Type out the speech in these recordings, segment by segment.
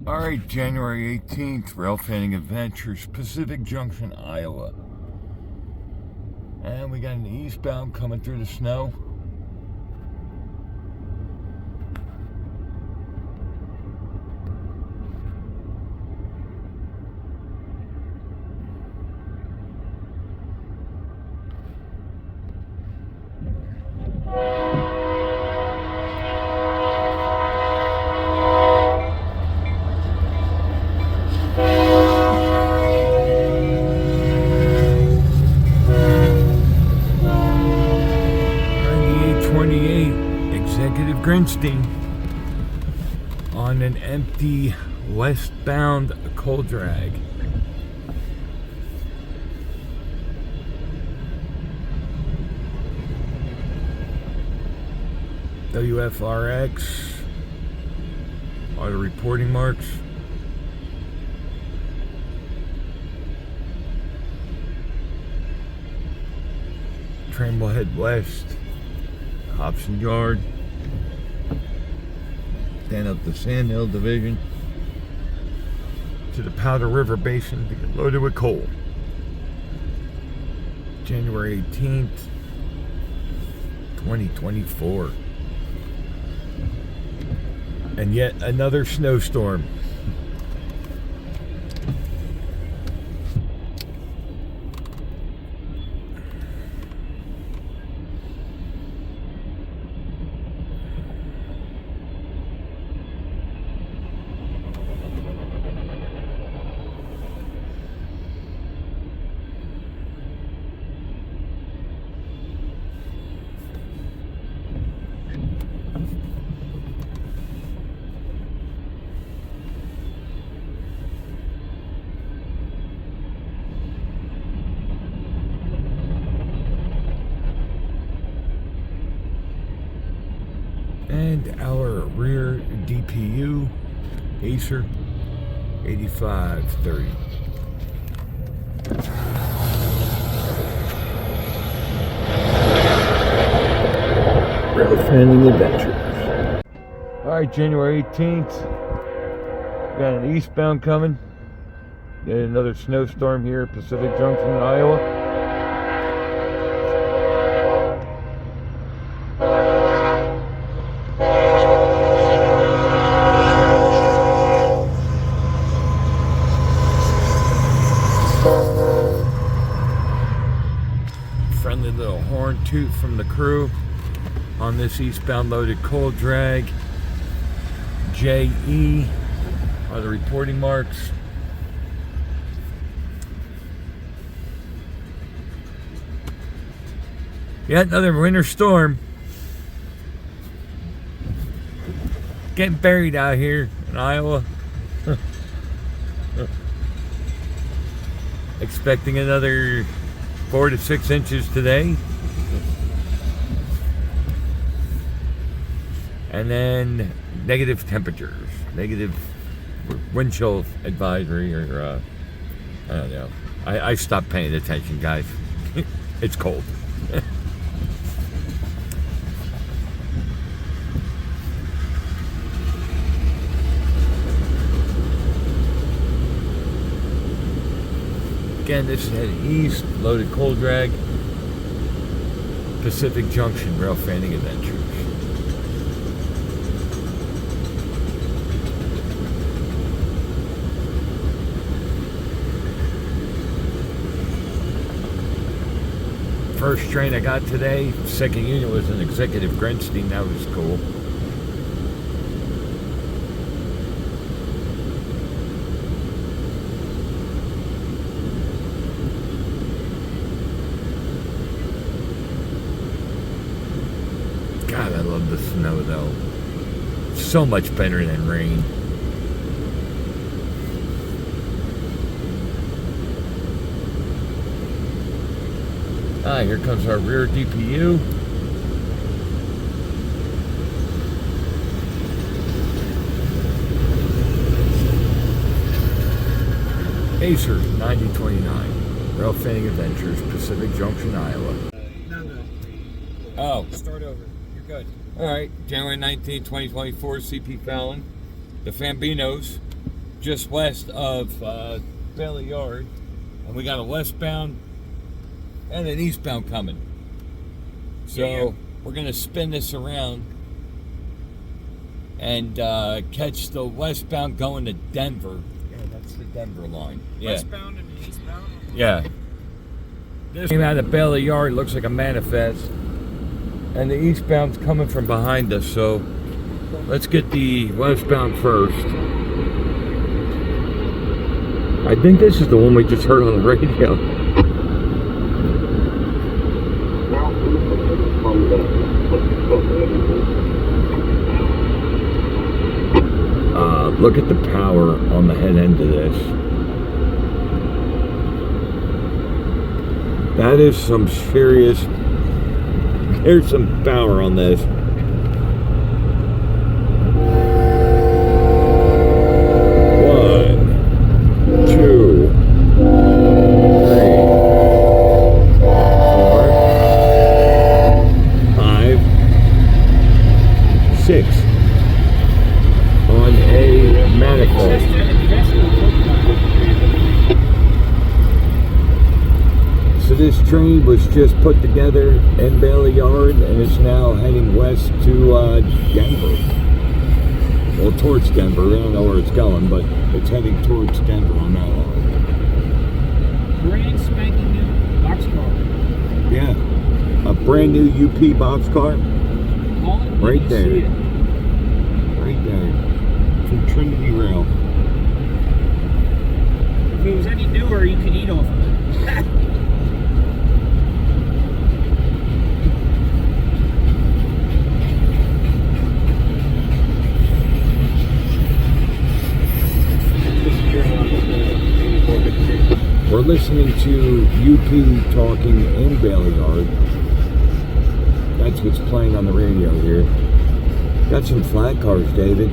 Alright, January 18th, Rail Fanning Adventures, Pacific Junction, Iowa. And we got an eastbound coming through the snow. Grinstein on an empty westbound coal drag. WFRX are the reporting marks. Train will head west, Hobson Yard, then up the Sand Hill Division to the Powder River Basin to get loaded with coal. January 18th, 2024. And yet another snowstorm. And our rear DPU, Acer 8530. Rail Fanning Adventures. Alright, January 18th. Got an eastbound coming. Got another snowstorm here at Pacific Junction, Iowa. Friendly little horn toot from the crew on this eastbound loaded coal drag. JE are the reporting marks. Yet another winter storm. Getting buried out here in Iowa. Expecting another 4 to 6 inches today. And then negative temperatures, negative wind chill advisory, or I don't know. I stopped paying attention, guys. It's cold. Again, this is heading east, loaded coal drag, Pacific Junction, Rail Fanning Adventures. First train I got today, second unit was an executive Grinstein. That was cool. God, I love the snow though. So much better than rain. Ah, here comes our rear DPU. Acer 9029, Rail Fanning Adventures, Pacific Junction, Iowa. No. Oh. Start over. You're good. All right, January 19, 2024, CP Fallon, the Fambinos, just west of Bailey Yard, and we got a westbound and an eastbound coming. So we're gonna spin this around and catch the westbound going to Denver. Yeah, that's the Denver line. Yeah. Westbound and eastbound? Yeah. This came out of Bailey Yard, looks like a manifest. And the eastbound's coming from behind us, so let's get the westbound first. I think this is the one we just heard on the radio. Look at the power on the head end of this. That is some serious. There's some power on this. One, two, three, four, five, six. On a manifold. So this train was just put together in Bailey Yard and is now heading west to Denver. Well, towards Denver. We don't know where it's going, but it's heading towards Denver on that line. Brand spanking new boxcar. Yeah, a brand new UP boxcar. Right there. Right there. From Trinity Rail. If it was any newer, you could eat off of it. We're listening to UP talking in Bailey Yard. That's what's playing on the radio here. Got some flat cars, David.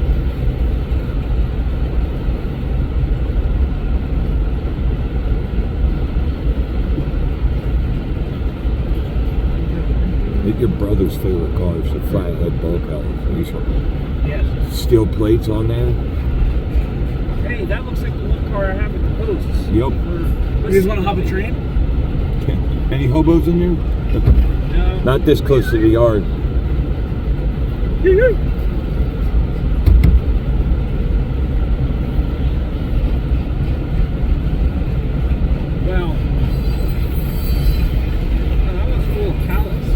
Your brother's favorite cars, the flathead bulkheads. These are steel plates on there. Hey, that looks like the one car I have at the posts. Yep. You guys want to hop a train? Any hobos in there? No. Not this close to the yard. Well, that one's full of pallets.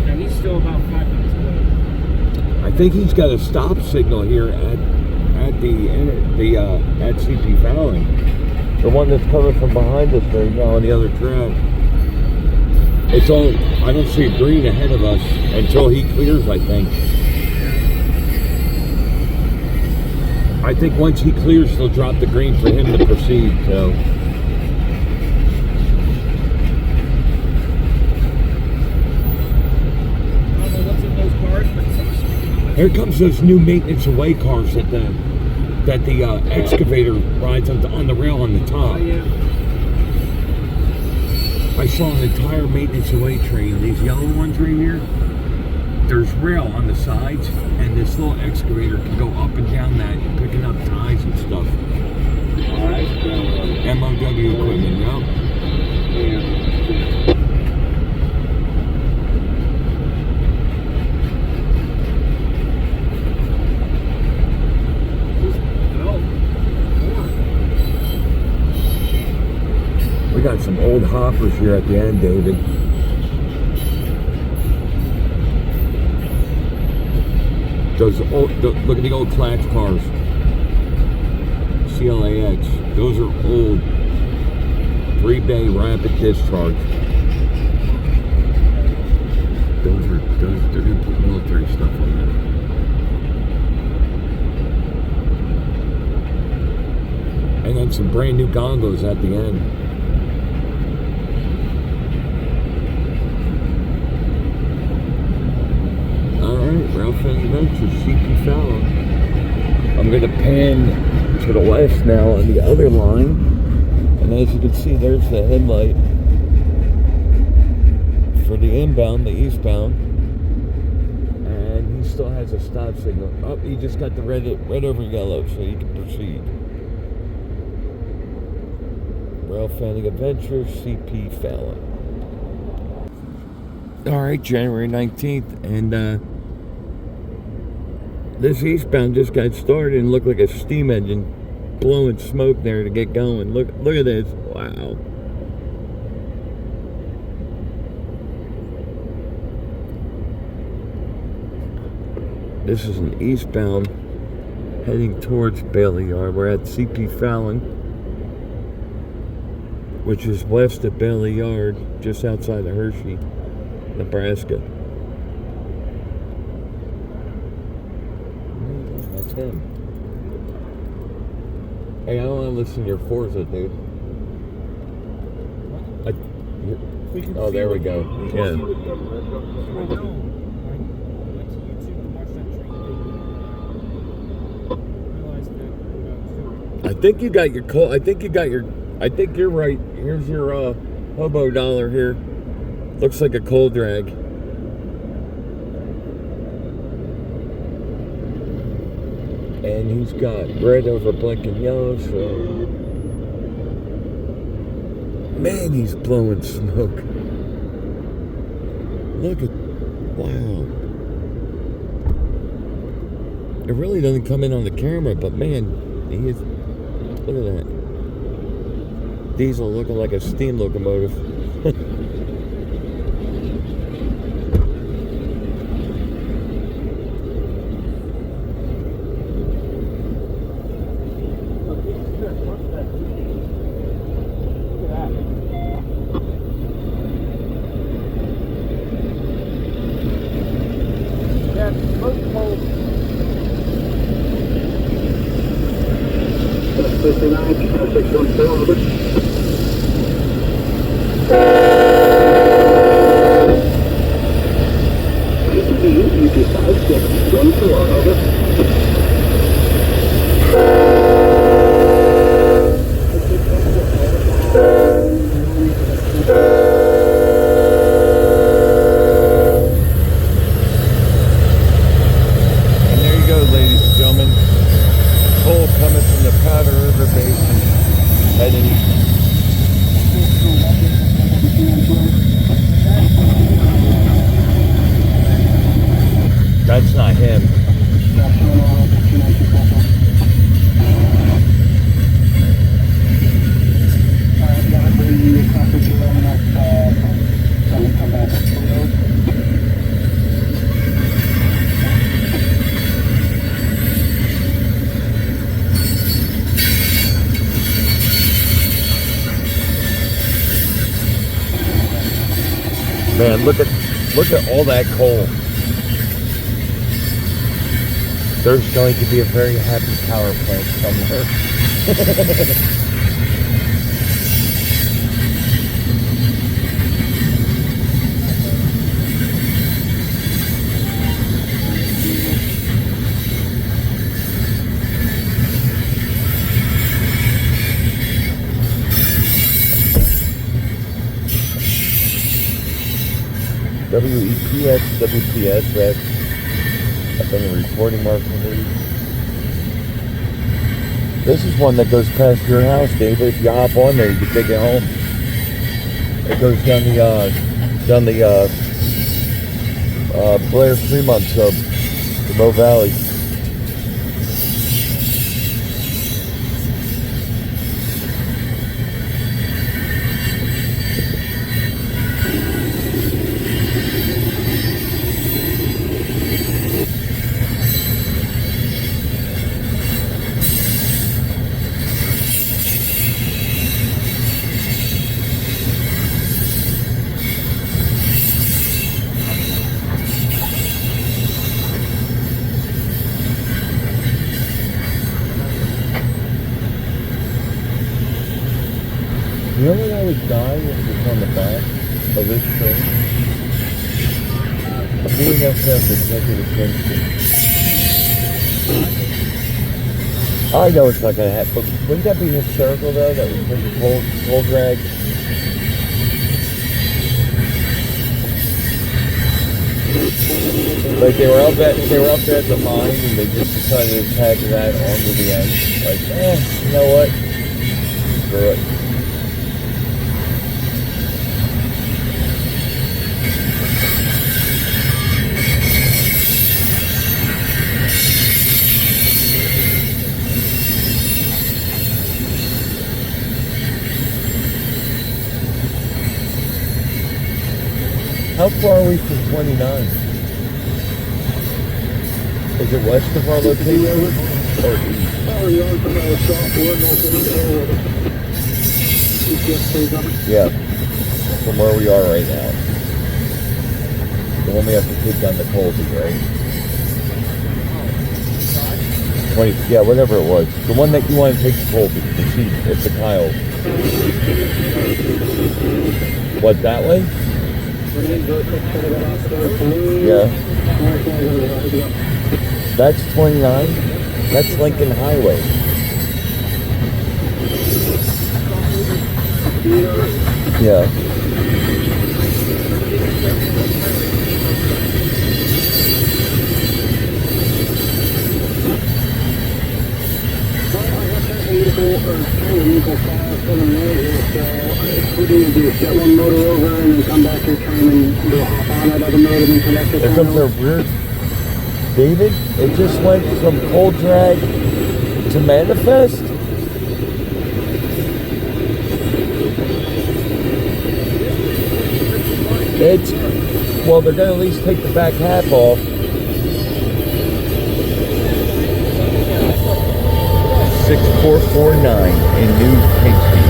Now he's still about 5 minutes away. I think he's got a stop signal here at CP Fowling. The one that's coming from behind us right now on the other track. It's all, I don't see green ahead of us until he clears, I think. I think once he clears, they'll drop the green for him to proceed, so. Here comes those new maintenance away cars that the excavator rides on the rail on the top. Oh, yeah. I saw an entire maintenance away train. These yellow ones right here. There's rail on the sides, and this little excavator can go up and down that, picking up ties and stuff. MOW equipment, yeah. We got some old hoppers here at the end, David. Those old, look at the old Platte cars. CLAX. Those are old 3-bay rapid discharge. They're gonna put military stuff on them. And then some brand new gondolas at the end. Ralph Adventures, CP Fowler. I'm going to pan to the west now on the other line. And as you can see, there's the headlight for the inbound, the eastbound. still has a stop signal. Oh, he just got the red over yellow, so you can proceed. Rail Fanning Adventures, CP Fallon. Alright, January 19th, and this eastbound just got started and looked like a steam engine blowing smoke there to get going. Look at this. Wow. This is an eastbound heading towards Bailey Yard. We're at CP Fallon, which is west of Bailey Yard, just outside of Hershey, Nebraska. That's him. Hey, I don't want to listen to your Forza, dude. Oh, there we go. Yeah. I think you got your coal. I think you're right. Here's your hobo dollar here. Looks like a coal drag. And he's got red over blinking yellow, so man, he's blowing smoke. Look at, wow. It really doesn't come in on the camera, but man, he is. Look at that. Diesel looking like a steam locomotive. That's not him. Man, look at all that coal. There's going to be a very happy power plant somewhere. WEPS, WPS, that's up in the reporting marker. This is one that goes past your house, David. If you hop on there, you can take it home. It goes down the Blair Fremont sub, the Bow Valley. You know what I would die if it was on the back of this train? Being up there for executive Princeton. I know it's not going to happen, but wouldn't that be hysterical though, that we take a coal drag? Like they were up there at the mine, and they just decided to tag that onto the end. Like, you know what? Screw it. How far are we from 29? Is it west of our location or east? Yeah, from where we are right now. The one we have to take down the Colby, right? 20, yeah, whatever it was. The one that you want to take to Colby. It's the Kyle. What, that way? Yeah. That's 29. That's Lincoln Highway. Yeah. Get one motor over and then come back and train and go hop on that other motor and connect it. Here comes our weird David. It just went from cold drag to manifest. Well, they're gonna at least take the back half off. 6449 in new paint scheme.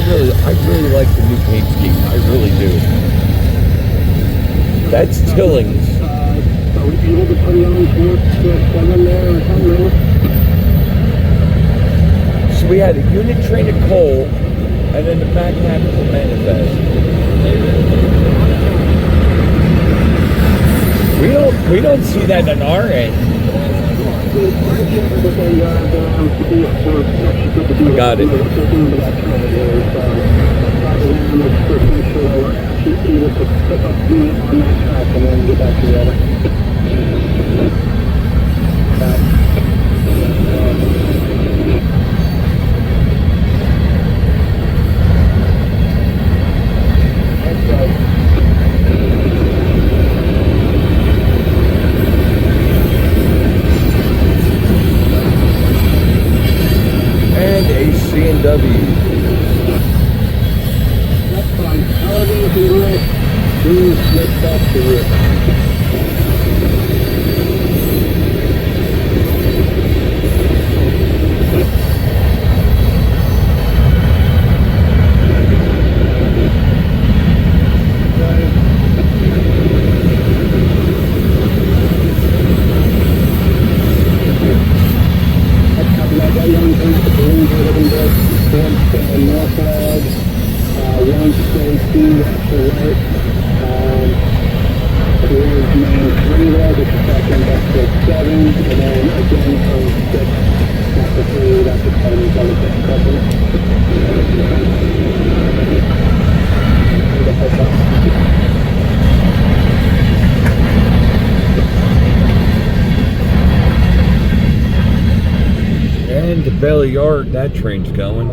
I really like the new paint scheme. I really do. That's Tillings. Are we able to put it on to 7 there or something? So we had a unit train of coal, and then the back half of the manifest. We don't see that on our end. Got it. C&W. That's fine. However you can do it, please make that to it. And to Bailey Yard, that train's going.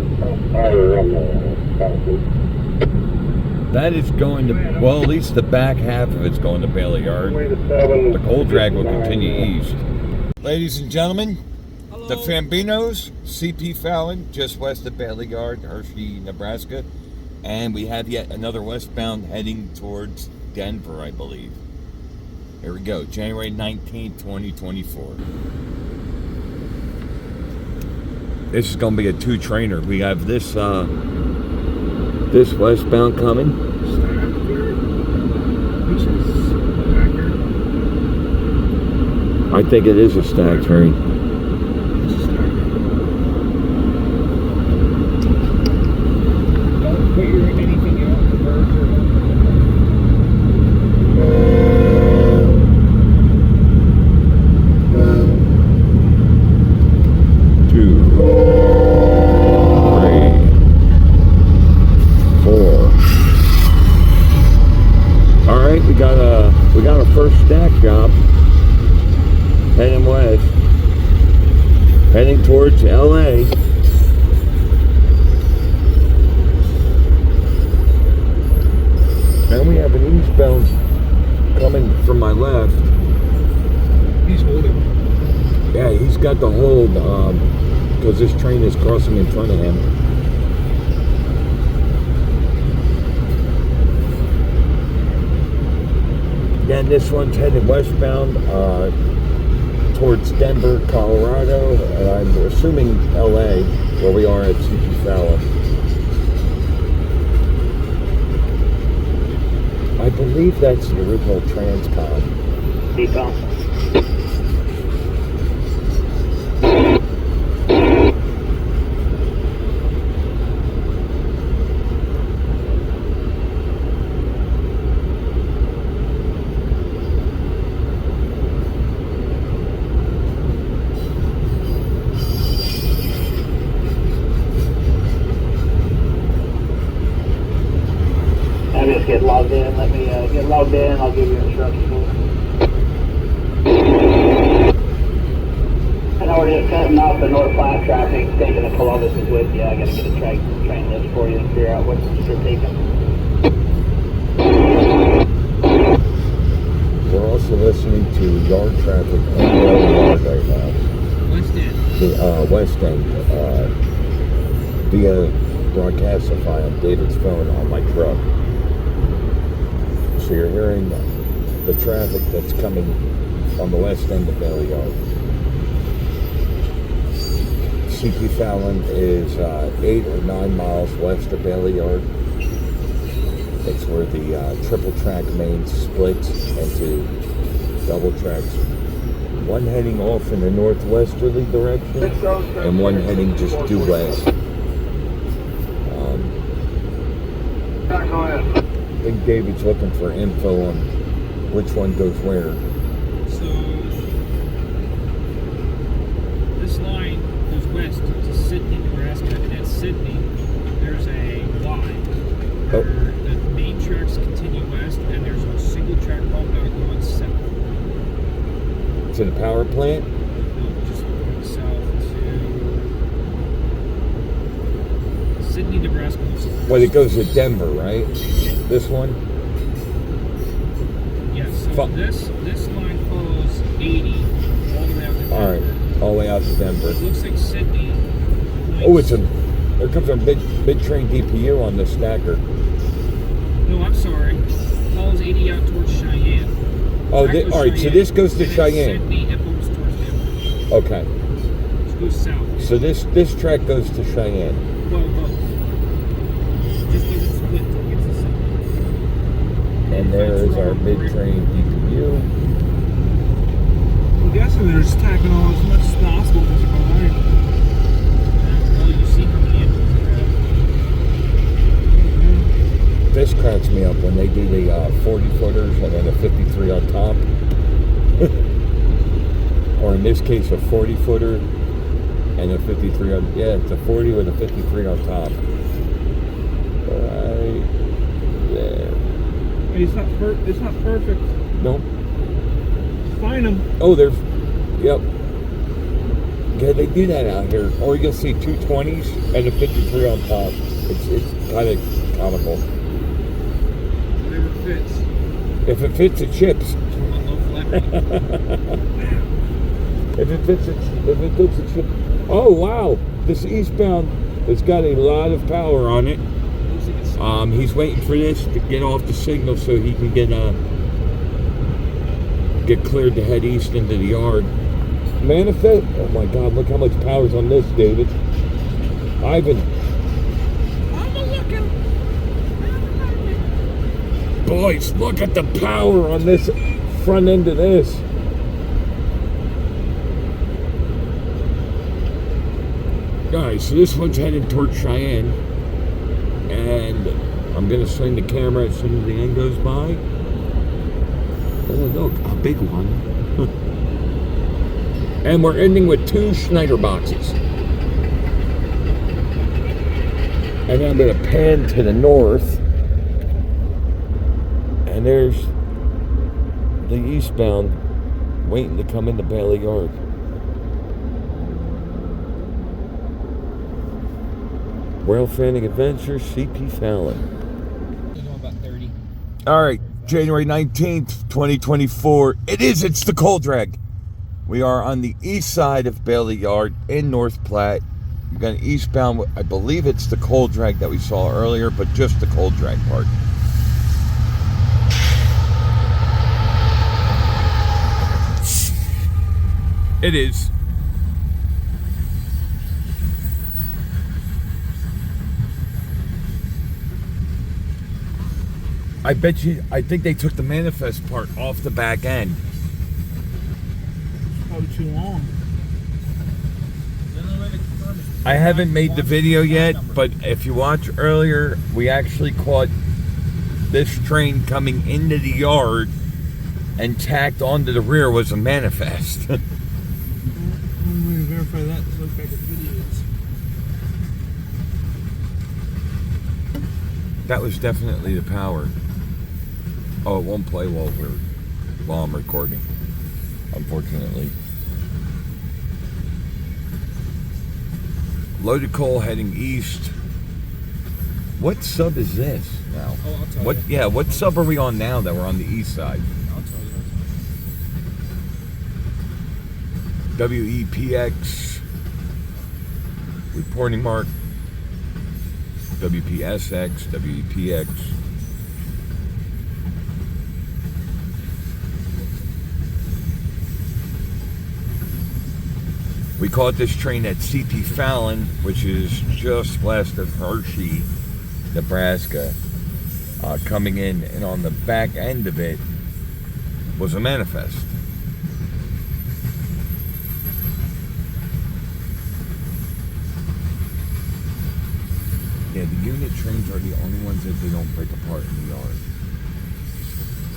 That is going to, well, at least the back half of it's going to Bailey Yard. The coal drag will continue east. Ladies and gentlemen, hello. The Fambinos, CP Fallon, just west of Bailey Yard, Hershey, Nebraska. And we have yet another westbound heading towards Denver, I believe. Here we go, January 19th, 2024. This is going to be a two-trainer. We have this westbound coming. I think it is a stack train. Don't put anything else we got a We got our first stack job. Heading west. Heading towards LA. And we have an eastbound coming from my left. He's holding. Yeah, he's got the hold because this train is crossing in front of him. Again, this one's headed westbound towards Denver, Colorado, and I'm assuming LA, where we are at CP Fallon. I believe that's the original Transcom. Decom. Just get logged in. Let me get logged in. I'll give you instructions. And we're just cutting off the North Platte traffic, taking the Columbus is with you. I gotta get a train list for you and figure out what you're taking. We're also listening to yard traffic on the yard right now. West End. The West End, via Broadcastify on David's phone on my truck. So you're hearing the traffic that's coming on the west end of Bailey Yard. CP Fallon is 8 or 9 miles west of Bailey Yard. It's where the triple track main splits into double tracks. One heading off in the northwesterly direction and one heading just due west. I think David's looking for info on which one goes where. So this line goes west to Sidney, Nebraska, and at Sidney there's a Y. Oh. The main tracks continue west, and there's a single track bump out going south. To the power plant? No, just going south to Sidney, Nebraska. Well, it goes to Denver, right? This one? Yes, so this line follows 80 all the way out to Denver. Alright, all the way out to Denver. It looks like Sidney. Oh, there comes a big train DPU on this stacker. No, I'm sorry. Follows 80 out towards Cheyenne. Oh, alright, so this goes to and Cheyenne. Sidney, it moves towards Denver. Okay. It goes south. So this track goes to Cheyenne. Well, both. Just doesn't split till it gets to Sidney. And there is our mid-train DPU. I'm guessing they're just tacking on as much as possible as you're behind. Well, you see how many engines they have. This cracks me up when they do the 40-footers and then a 53 on top. Or in this case, a 40-footer and a 53 on... Yeah, it's a 40 with a 53 on top. Right there. It's not perfect. Nope. Find them. Oh, there's... Yep. Yeah, they do that out here. Or you'll see 220s and a 53 on top. It's kind of comical. Whatever fits. If it fits, it chips. If it fits, it chips. Oh, wow. This eastbound has got a lot of power on it. He's waiting for this to get off the signal so he can get cleared to head east into the yard. Manifest. Oh my God! Look how much power's on this, David. Ivan. Boys, look at the power on this front end of this. Guys, so this one's heading towards Cheyenne. And I'm going to swing the camera as soon as the end goes by. Oh, look, a big one. And we're ending with 2 Schneider boxes. And then I'm going to pan to the north. And there's the eastbound waiting to come into Bailey Yard. World Fanning Adventures, CP Fallon. They're going about 30. All right, January 19th, 2024. It's the cold drag. We are on the east side of Bailey Yard in North Platte. We've got an eastbound, I believe it's the cold drag that we saw earlier, but just the cold drag part. It is. I think they took the manifest part off the back end. Probably too long. I haven't made the video yet, but if you watch earlier, we actually caught this train coming into the yard and tacked onto the rear was a manifest. I'm going to verify that to look back at videos. That was definitely the power. Oh, it won't play while I'm recording, unfortunately. Loaded coal heading east. What sub is this now? Oh, I'll tell you. Yeah, what sub are we on now that we're on the east side? I'll tell you. WEPX. Reporting mark. WPSX, WEPX. We caught this train at CP Fallon, which is just west of Hershey, Nebraska, coming in, and on the back end of it was a manifest. Yeah, the unit trains are the only ones that they don't break apart in the yard.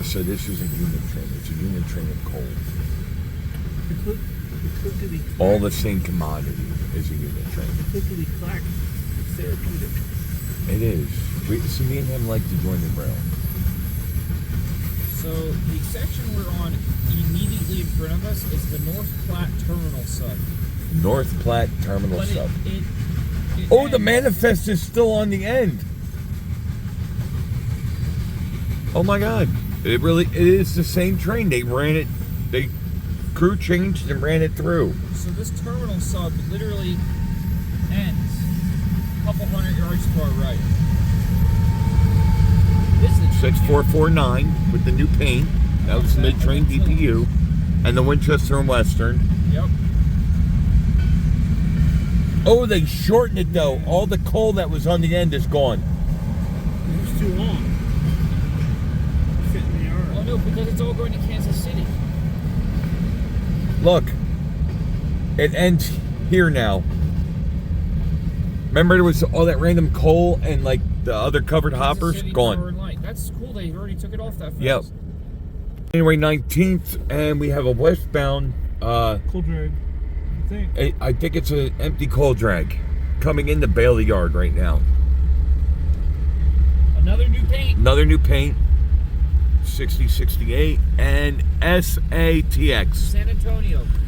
So this is a unit train. It's a unit train of coal. All the same commodity as a unit train. Clickety clack. It's therapeutic. It is. See, me and him like to join the rail. So the section we're on immediately in front of us is the North Platte Terminal sub. North Platte Terminal But sub. Oh, The manifest is still on the end. Oh my God! It is the same train. They ran it. Crew changed and ran it through. So this terminal sub literally ends a couple hundred yards to our right. This is 6449 with the new paint. That was mid-train DPU. And the Winchester and Western. Yep. Oh, they shortened it though. All the coal that was on the end is gone. It was too long. Fit in the yard. Oh no, because it's all going to Kansas City. Look, it ends here now. Remember there was all that random coal and like the other covered hoppers? City, Gone. That's cool, they already took it off that fast. Yep. January 19th, and we have a westbound Cool drag, I think. I think it's an empty coal drag coming into Bailey Yard right now. Another new paint. 6068 and SATX.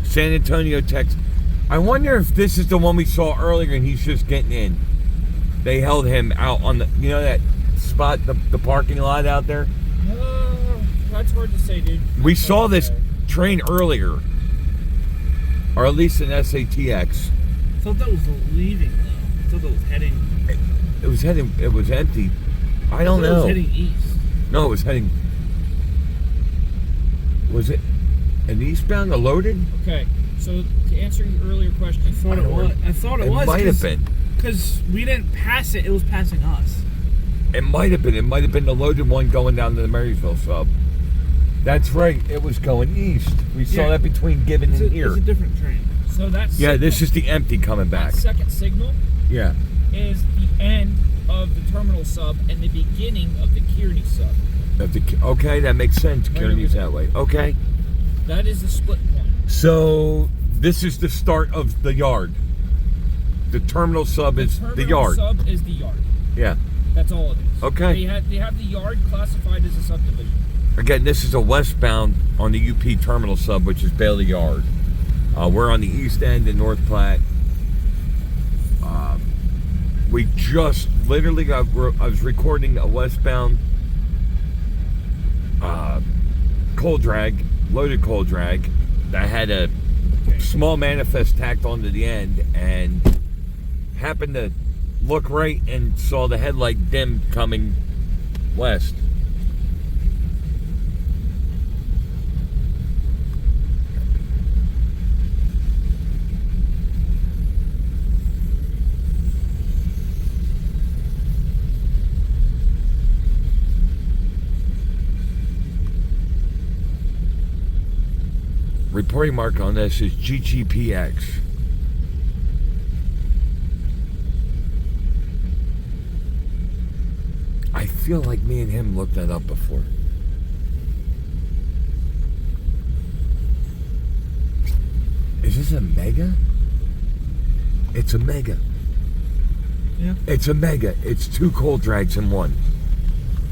San Antonio, Texas. I wonder if this is the one we saw earlier and he's just getting in. They held him out on the, that spot, the parking lot out there. That's hard to say, dude. We saw this train earlier, or at least an SATX. I thought that was leaving though. I thought that was heading. It was empty. I don't know. It was heading east. No, it was heading. Was it an eastbound or loaded? Okay, so to answer your earlier question, I thought it was. It might have been. Because we didn't pass it, it was passing us. It might have been. It might have been the loaded one going down to the Marysville sub. That's right. It was going east. We saw that between Gibbon and here. It's a different train. So that's this is the empty coming back. That second signal. Yeah. Is the end of the terminal sub and the beginning of the Kearney sub. Okay, that makes sense. Kearney's that way. Okay. That is the split point. So this is the start of the yard. The terminal sub is the yard. The sub is the yard. Yeah. That's all it is. Okay. They have the yard classified as a subdivision. Again, this is a westbound on the UP terminal sub, which is Bailey Yard. We're on the east end in North Platte. We just literally, I was recording a westbound coal drag, loaded coal drag, that had a small manifest tacked onto the end, and happened to look right and saw the headlight dim coming west. Reporting mark on this is GGPX. I feel like me and him looked that up before. Is this a mega? It's a mega. Yeah. It's a mega. It's 2 coal drags in one.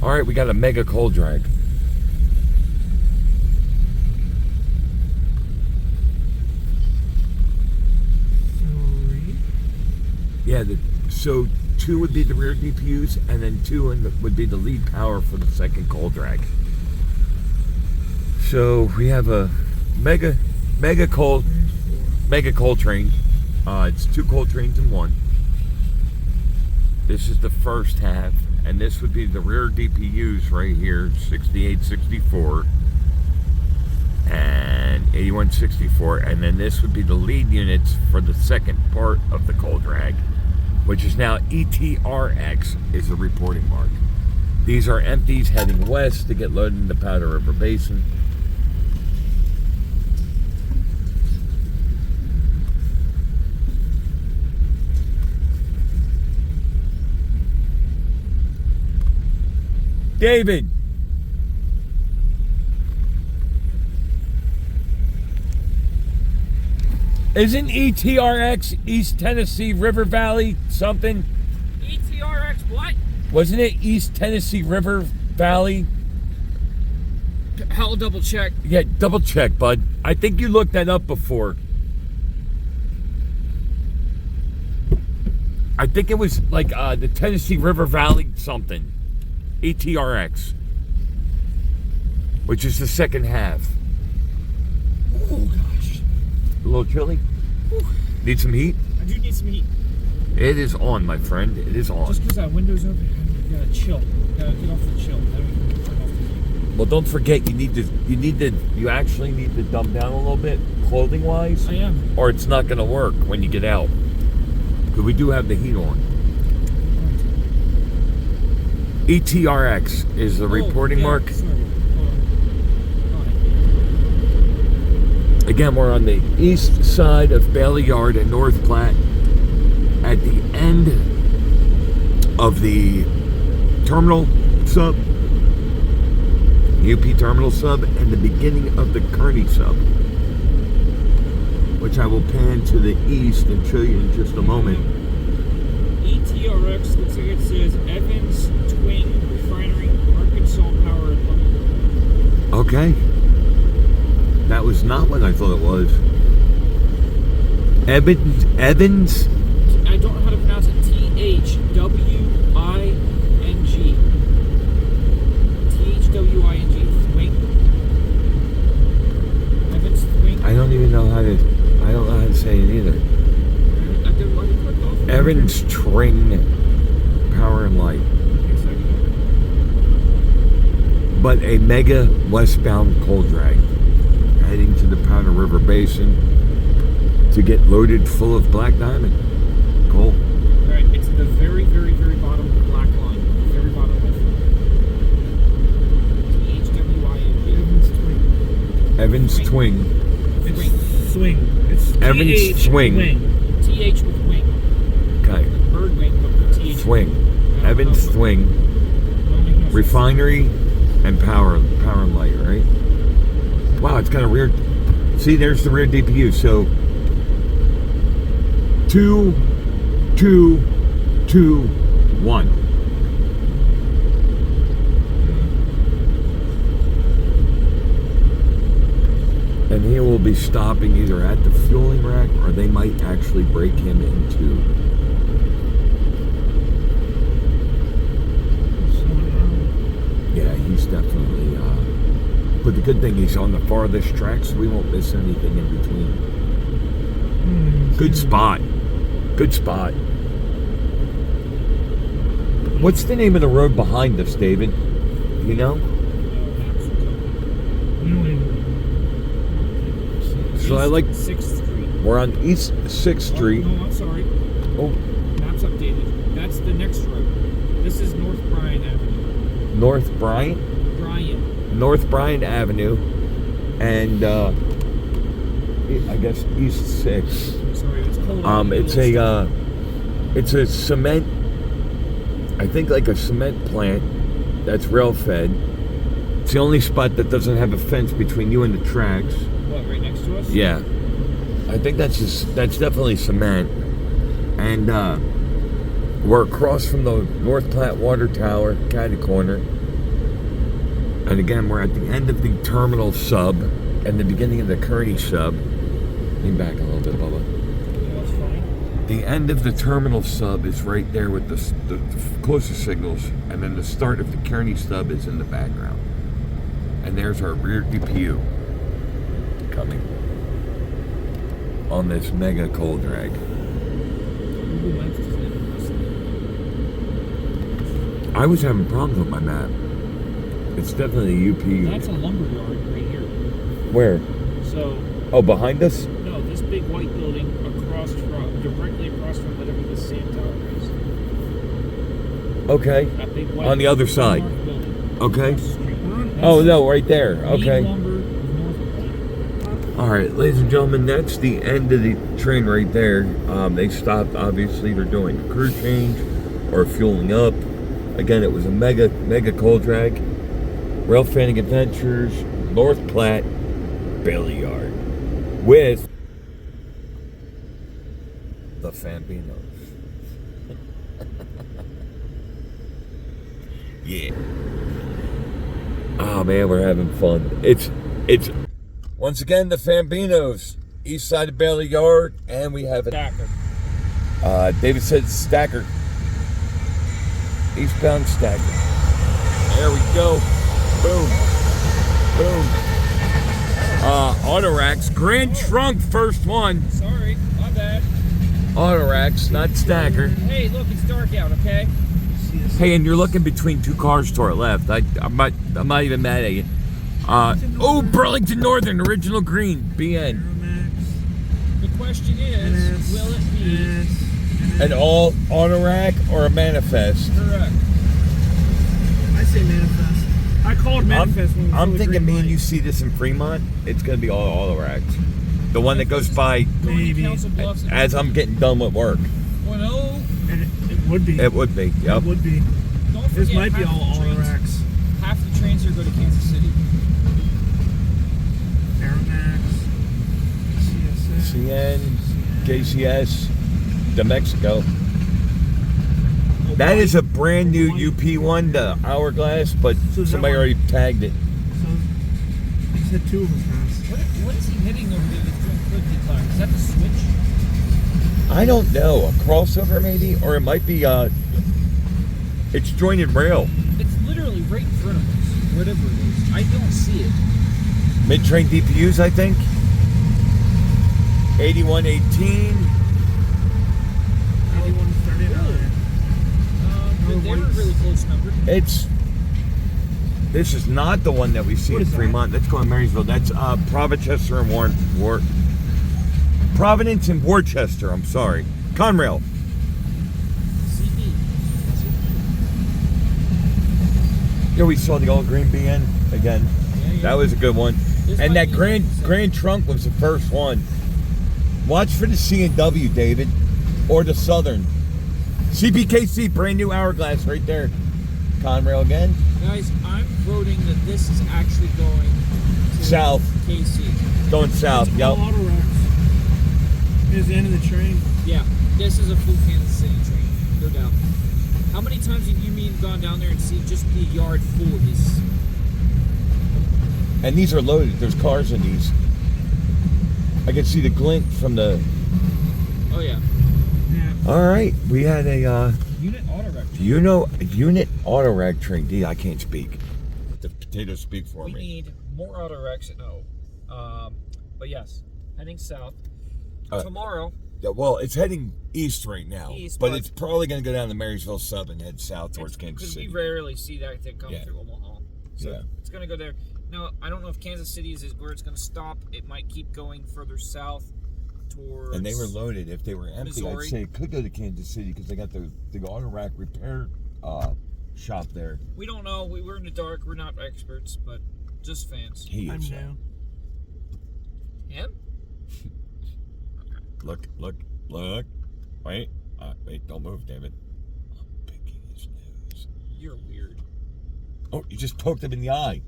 Alright, we got a mega coal drag. Yeah, so 2 would be the rear DPUs, and then 2 would be the lead power for the second coal drag. So we have a mega coal train. It's 2 coal trains in one. This is the first half, and this would be the rear DPUs right here, 68, 64, and 81, 64, and then this would be the lead units for the second part of the coal drag, which is now ETRX is the reporting mark. These are empties heading west to get loaded into Powder River Basin. David. Isn't ETRX East Tennessee River Valley something? ETRX what? Wasn't it East Tennessee River Valley? I'll double check. Yeah, double check, bud. I think you looked that up before. I think it was like the Tennessee River Valley something. ETRX. Which is the second half. Oh gosh. A little chilly? Whew. Need some heat? I do need some heat. It is on, my friend. It is on. Just because that window's open, you gotta chill. You gotta get off the chill. Turn off the heat. Well, don't forget, you actually need to dumb down a little bit, clothing wise. I am. Or it's not gonna work when you get out. Because we do have the heat on. ETRX is the reporting mark. Sorry. Again, we're on the east side of Bailey Yard in North Platte, at the end of the terminal sub, UP terminal sub, and the beginning of the Kearney sub, which I will pan to the east and show you in just a moment. ETRX looks like it says Evans Twin Refinery, Arkansas Power and Light. Okay. That was not what I thought it was. Evans? I don't know how to pronounce it. THWING. THWING. Twing. Evans Twing. I don't know how to say it either. Evans Twing Power and Light. But a mega westbound coal drag heading to the Powder River Basin to get loaded full of black diamond coal. Alright, it's the very, very, very bottom of the black line. Very bottom left. THWING. Evans Twing. It's swing. It's Evans Swing. TH with wing. Okay. Bird wing, but TH. Swing. Evans Swing. Refinery and power and light, right? Wow, it's kind of weird. See, there's the rear DPU. So 2, 2, 2, 1. And he will be stopping either at the fueling rack or they might actually break him into. Yeah, he's definitely. But the good thing, he's on the farthest track, so we won't miss anything in between. Good spot. Good spot. What's the name of the road behind us, David? You know? So I like 6th Street. We're on East 6th Street. Oh, no, I'm sorry. Oh, Map's updated. That's the next road. This is North Bryan Avenue. North Bryant? North Bryan Avenue. And I guess East 6th. Sorry, it's cold. It's a cement, I think like a cement plant that's rail fed. It's the only spot that doesn't have a fence between you and the tracks. What, right next to us? Yeah. I think that's definitely cement. And we're across from the North Platte Water Tower, catty corner. And again, we're at the end of the terminal sub and the beginning of the Kearney sub. Lean back a little bit, Bubba. Yeah, that's fine. The end of the terminal sub is right there with the closest signals, and then the start of the Kearney sub is in the background. And there's our rear DPU coming on this mega coal drag. I was having problems with my map. It's definitely a UP. That's a lumber yard right here. Where? So. Oh, behind us? No, this big white building directly across from whatever the sand tower is. Okay. That big white on the other side. Building. Okay. Oh no, right there. Okay. All right, ladies and gentlemen, that's the end of the train right there. They stopped. Obviously, they're doing a crew change or fueling up. Again, it was a mega coal drag. Rail Fanning Adventures, North Platte, Bailey Yard, with the Fambinos. Yeah. Oh man, we're having fun. It's once again the Fambinos, east side of Bailey Yard, and we have a Stacker. David said stacker. Eastbound stacker. There we go. Boom. Boom. Auto racks. Grand Trunk, first one. Sorry, my bad. Auto racks, not stacker. Hey, look, it's dark out, okay? Hey, and you're looking between two cars to our left. I'm not even mad at you. Burlington Northern, original green, BN. The question is, will it be An all auto rack or a manifest? correct? I say manifest. I called manifest when we I'm saw the thinking green me and light. you see this in Fremont, it's gonna be all auto racks. The one that goes by Going to Maybe. Council Bluffs and as I'm getting done with work. 1.0. And it would be. It would be, yep. It would be. Don't forget, This might be half all the auto trains- racks. Half the trains here go to Kansas City. Aeromax. CSX. CN, KCS, de Mexico. That is a brand new UP one, the Hourglass, but So is that somebody one- already tagged it. So, you said two of them passed. What is he hitting over there that's doing quick decline? Is that the switch? I don't know, a crossover maybe, or it might be it's jointed rail. It's literally right in front of us, whatever it is. I don't see it. Mid-train DPUs, I think. 8118. 8139. They were really close number. This is not the one that we see What in is that? Fremont. That's going to Marysville. That's Providence and Providence and Worcester. I'm sorry. Conrail. CD. Yeah, we saw the all green BN again. Yeah. That was a good one. This And might that be Grand Trunk was the first one. Watch for the C&W, David, or the Southern. CPKC, brand new Hourglass right there. Conrail again. Guys, I'm voting that this is actually going to South. KC. Going south. It's Yep. all auto racks. Here's the end of the train. Yeah, this is a full Kansas City train, no doubt. How many times have you gone down there and seen just the yard full of these? And these are loaded. There's cars in these. I can see the glint from the. Oh yeah. All right, we had a Unit auto rec. unit auto rec train. D, I can't speak. The potatoes speak for We me. need more auto recs. No. But yes, heading south. Tomorrow. Yeah, well, it's heading east right now, East, but but it's probably going to go down to Marysville Sub and head south towards Kansas Because City. we rarely see that thing come Yeah. through Omaha. So Yeah. it's going to go there. Now, I don't know if Kansas City is where it's going to stop. It might keep going further south towards... And they were loaded. If they were empty, Missouri. I'd say it could go to Kansas City because they got the auto rack repair shop there. We don't know. We're in the dark. We're not experts, but just fans. He I'm is. new. Him? Look. Wait, don't move, David. I'm picking his nose. You're weird. Oh, you just poked him in the eye.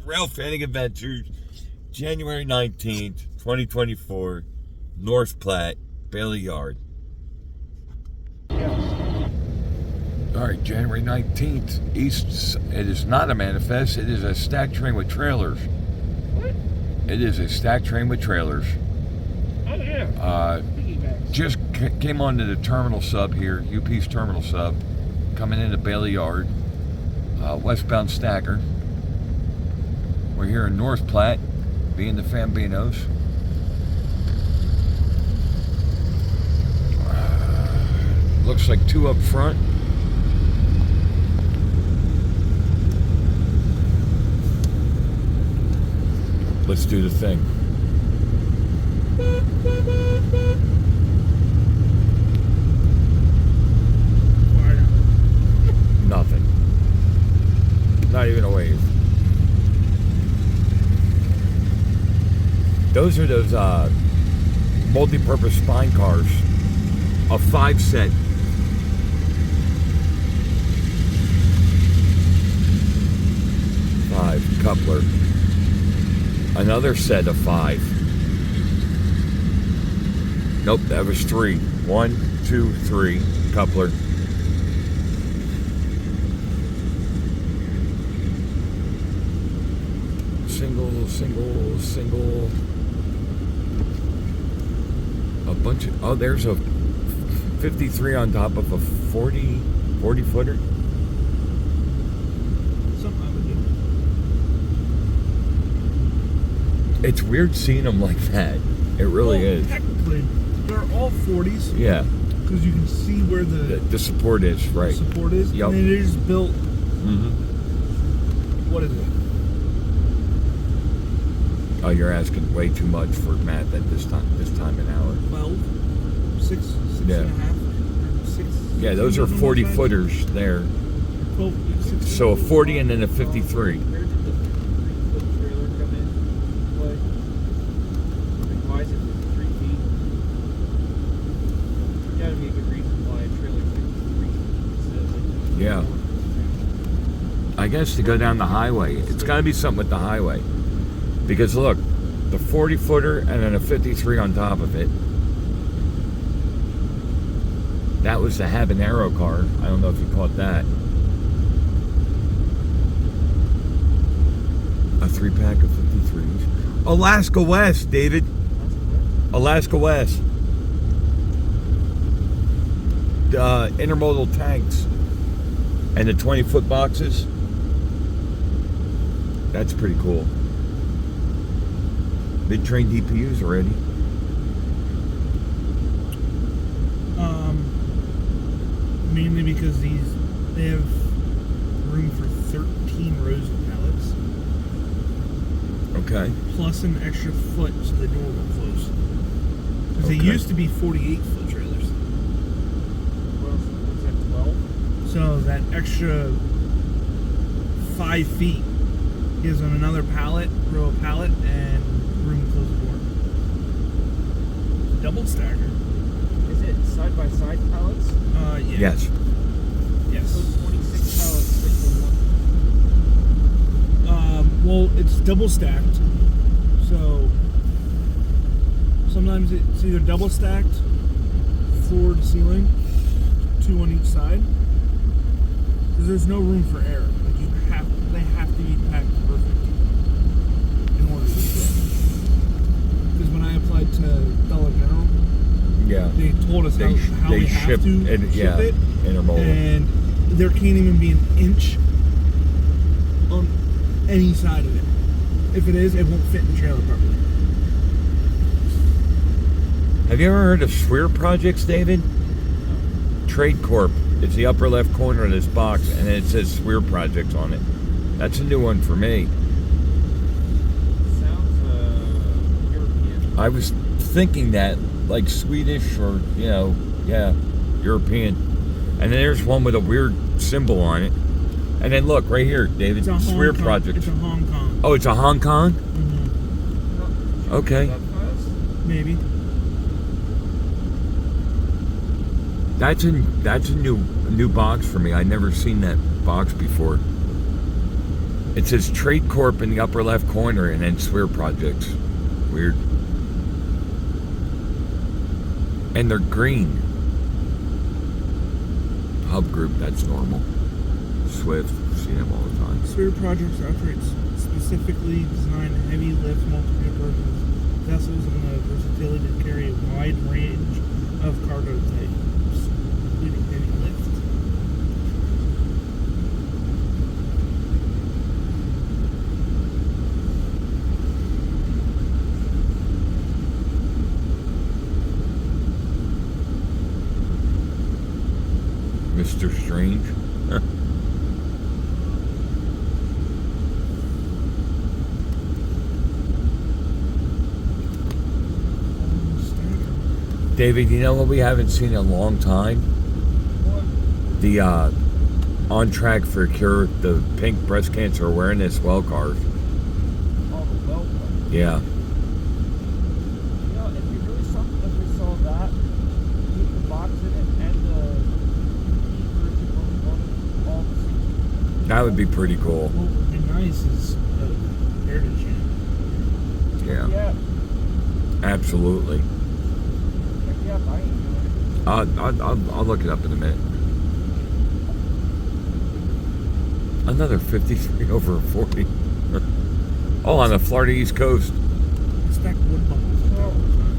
Rail Fanning Adventures, January 19th, 2024, North Platte, Bailey Yard. All right, January 19th, East. It is not a manifest. It is a stacked train with trailers. What? It is a stacked train with trailers. Oh, yeah. Piggybacks. Just came onto the terminal sub here, UP's terminal sub, coming into Bailey Yard, westbound stacker. We're here in North Platte, being the Fambinos. Looks like two up front. Let's do the thing. Nothing. Not even a wave. Those are those multi-purpose spine cars. A 5-set. 5 coupler. Another set of 5. Nope, that was 3. 1, 2, 3 coupler. Single. A bunch of, oh, there's a 53 on top of a 40 footer. Something I would do. It's weird seeing them like that. It really Well, is. Technically, they're all 40s. Yeah. Because you can see where The support is, right. support is. Yep. And it is built, Mm-hmm. what is it? Oh, you're asking way too much for math at this time an hour. 12? 6 Yeah. and a half? Or 6? Yeah, those are 40 footers there. 12, 16. So a 40 and then a 53. Where did the 3-foot trailer come in play? Like, why is it 3 feet? There's gotta be a good reason why a trailer's like 3 feet instead of like... Yeah. I guess to go down the highway. It's got to be something with the highway. Because look, the 40 footer and then a 53 on top of it. That was the habanero car. I don't know if you caught that. A 3-pack of 53s. Alaska West, David. Alaska West. Intermodal tanks. And the 20-foot boxes. That's pretty cool. Mid-train DPUs already. Mainly because they have room for 13 rows of pallets. Okay. Plus an extra foot so the door will close. Because they Okay. used to be 48-foot trailers. What's that, 12? So that extra 5 feet gives them another row of pallet, and room to close the door. Double stacker. Is it side-by-side pallets? Yeah. Yes. Yes. So 26 pallets fit in one. Well, it's double stacked. So sometimes it's either double stacked, floor to ceiling, 2 on each side. Because there's no room for error. Like they have to be packed perfect in order to fit. they how they have ship to it, ship it. intermodal. And there can't even be an inch on any side of it. If it is, it won't fit in the trailer properly. Have you ever heard of Swear Projects, David? Trade Corp. It's the upper left corner of this box, and it says Swear Projects on it. That's a new one for me. Sounds European. I was thinking that, like Swedish or, European. And then there's one with a weird symbol on it. And then look, right here, David, It's a Swear Hong Kong. Projects. It's a Hong Kong. Oh, it's a Hong Kong? Mm-hmm. Okay. That fast? Maybe. That's a new box for me. I'd never seen that box before. It says Trade Corp in the upper left corner and then Swear Projects. Weird. And they're green. Hub Group, that's normal. Swift, see them all the time. Swear Projects operates specifically designed heavy lift multi-purpose vessels and the versatility to carry a wide range of cargo types, including heavy lift. Mr. Strange. David, you know what we haven't seen in a long time? What? The On Track for Cure, the pink breast cancer awareness well card. Oh, the well one. Yeah. You know, it'd be really something if we saw that, keep the box in it, and the version on it all the same. That would be pretty cool. What would be nice is a heritage channel. Yeah. Yeah, Absolutely. heck yeah, I ain't doing it. I'll look it up in a minute. Another 53 over 40. Oh, on the Florida East Coast. Stack wood buckles up there all the time.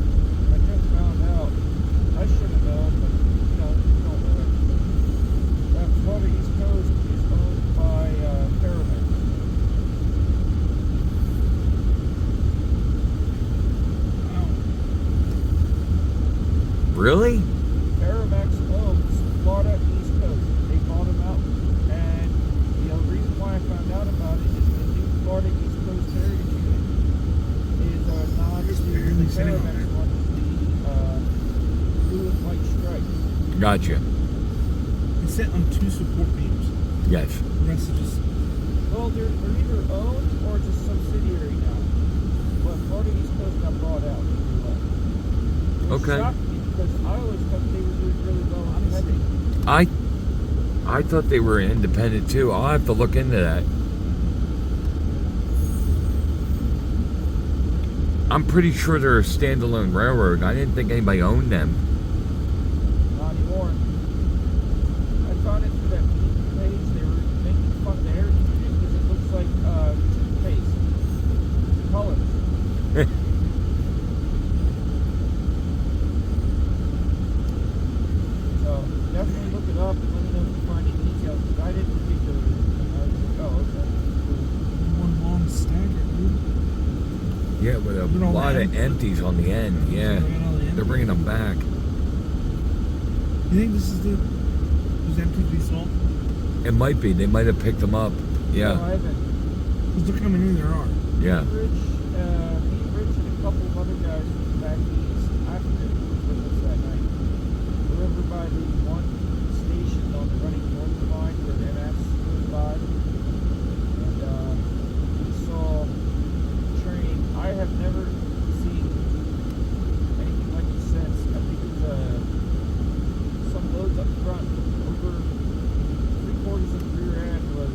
I just found out, I should have known, but, you don't know it. That Florida East Coast is owned by Paramount. Wow. Really? Paramax owns Florida East Coast. They bought them out, and the reason why I found out about it is the new Florida East Coast Heritage Unit is not Just barely the sitting on Paramax there. one, the blue and white stripe. Gotcha. It's set on 2 support beams. Yes. The rest is just Well, they're either owned or it's a subsidiary now. But Florida East Coast got bought out. Which Okay. shocked me because I always thought they were doing really well on heavy. I thought they were independent too. I'll have to look into that. I'm pretty sure they're a standalone railroad. I didn't think anybody owned them. Not anymore. I found it through that meme page. They were making fun of the heritage unit because it looks like toothpaste. Colors. So definitely look it up and let me know if you find any details because I didn't particularly. I was like, oh, okay. one long stagger, dude. Yeah, with a Look at all lot the of empties on the end. Yeah. Look at all the They're empties. bringing them back. You think this is those empties we saw? It might be. They might have picked them up. No, Yeah. I haven't. Because they're coming in, there are. Yeah. Me and Rich and a couple of other guys from back east after with us that night. We're over by the one station on the running north line where the MS goes by. And we saw the train. I have never seen anything like this since. I think it was some loads up front. Over 3/4 of the rear end was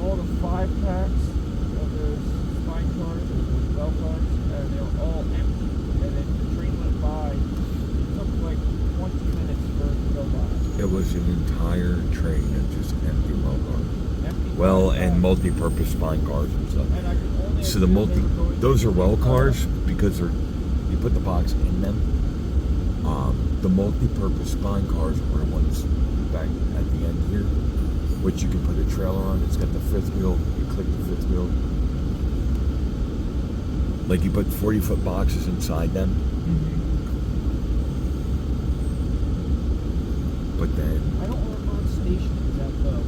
all the 5-packs of the spine cars and the bell cars, and they were all empty. And then the train went by. It took like 20 minutes for it to go by. It was an entire train of just empty well cars. Empty Well, cars and by. multi-purpose spine cars and stuff. And I could only So the assume they were going those are well to- cars because they're you put the box in them. The multi-purpose spine cars were the ones back at the end here, which you can put a trailer on. It's got the fifth wheel. You click the fifth wheel. Like you put 40-foot boxes inside them. But then... I don't remember what station it was at, though.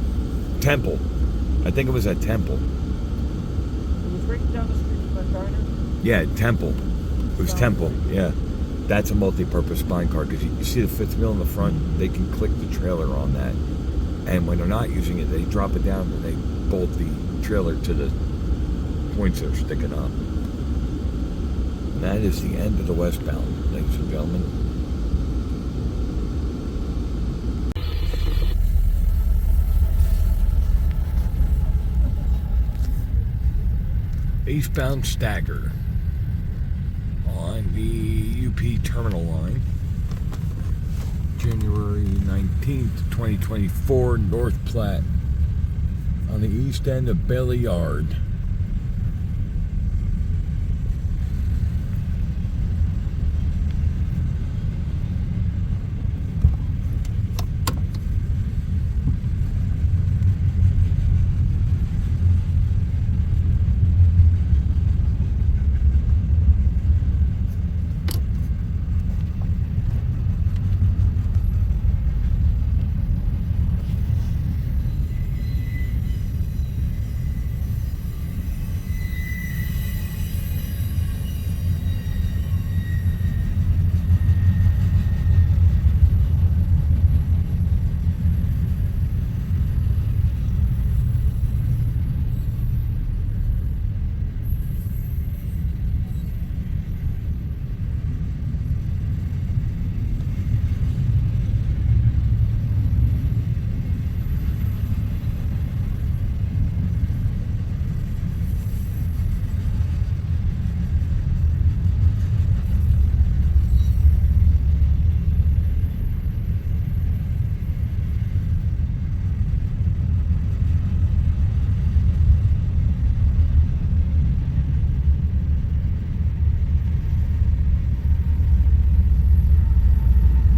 Temple. I think it was at Temple. It was right down the street from that diner? Yeah, Temple. It was Temple, yeah. That's a multi-purpose spine car because you see the fifth wheel in the front. They can click the trailer on that, and when they're not using it, they drop it down and they bolt the trailer to the points that are sticking up. And that is the end of the westbound, ladies and gentlemen. Eastbound stagger on the UP terminal line, January 19th, 2024, North Platte, on the east end of Bailey Yard.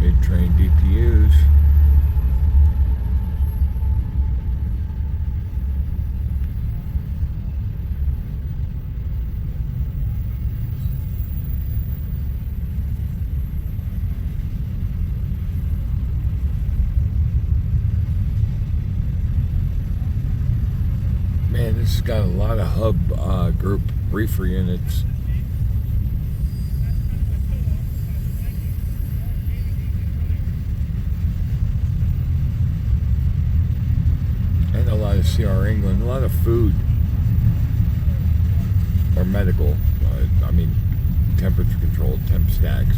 Mid-train DPUs. Man, this has got a lot of hub group reefer units. And a lot of CR England, a lot of food or medical. I mean, temperature controlled temp stacks.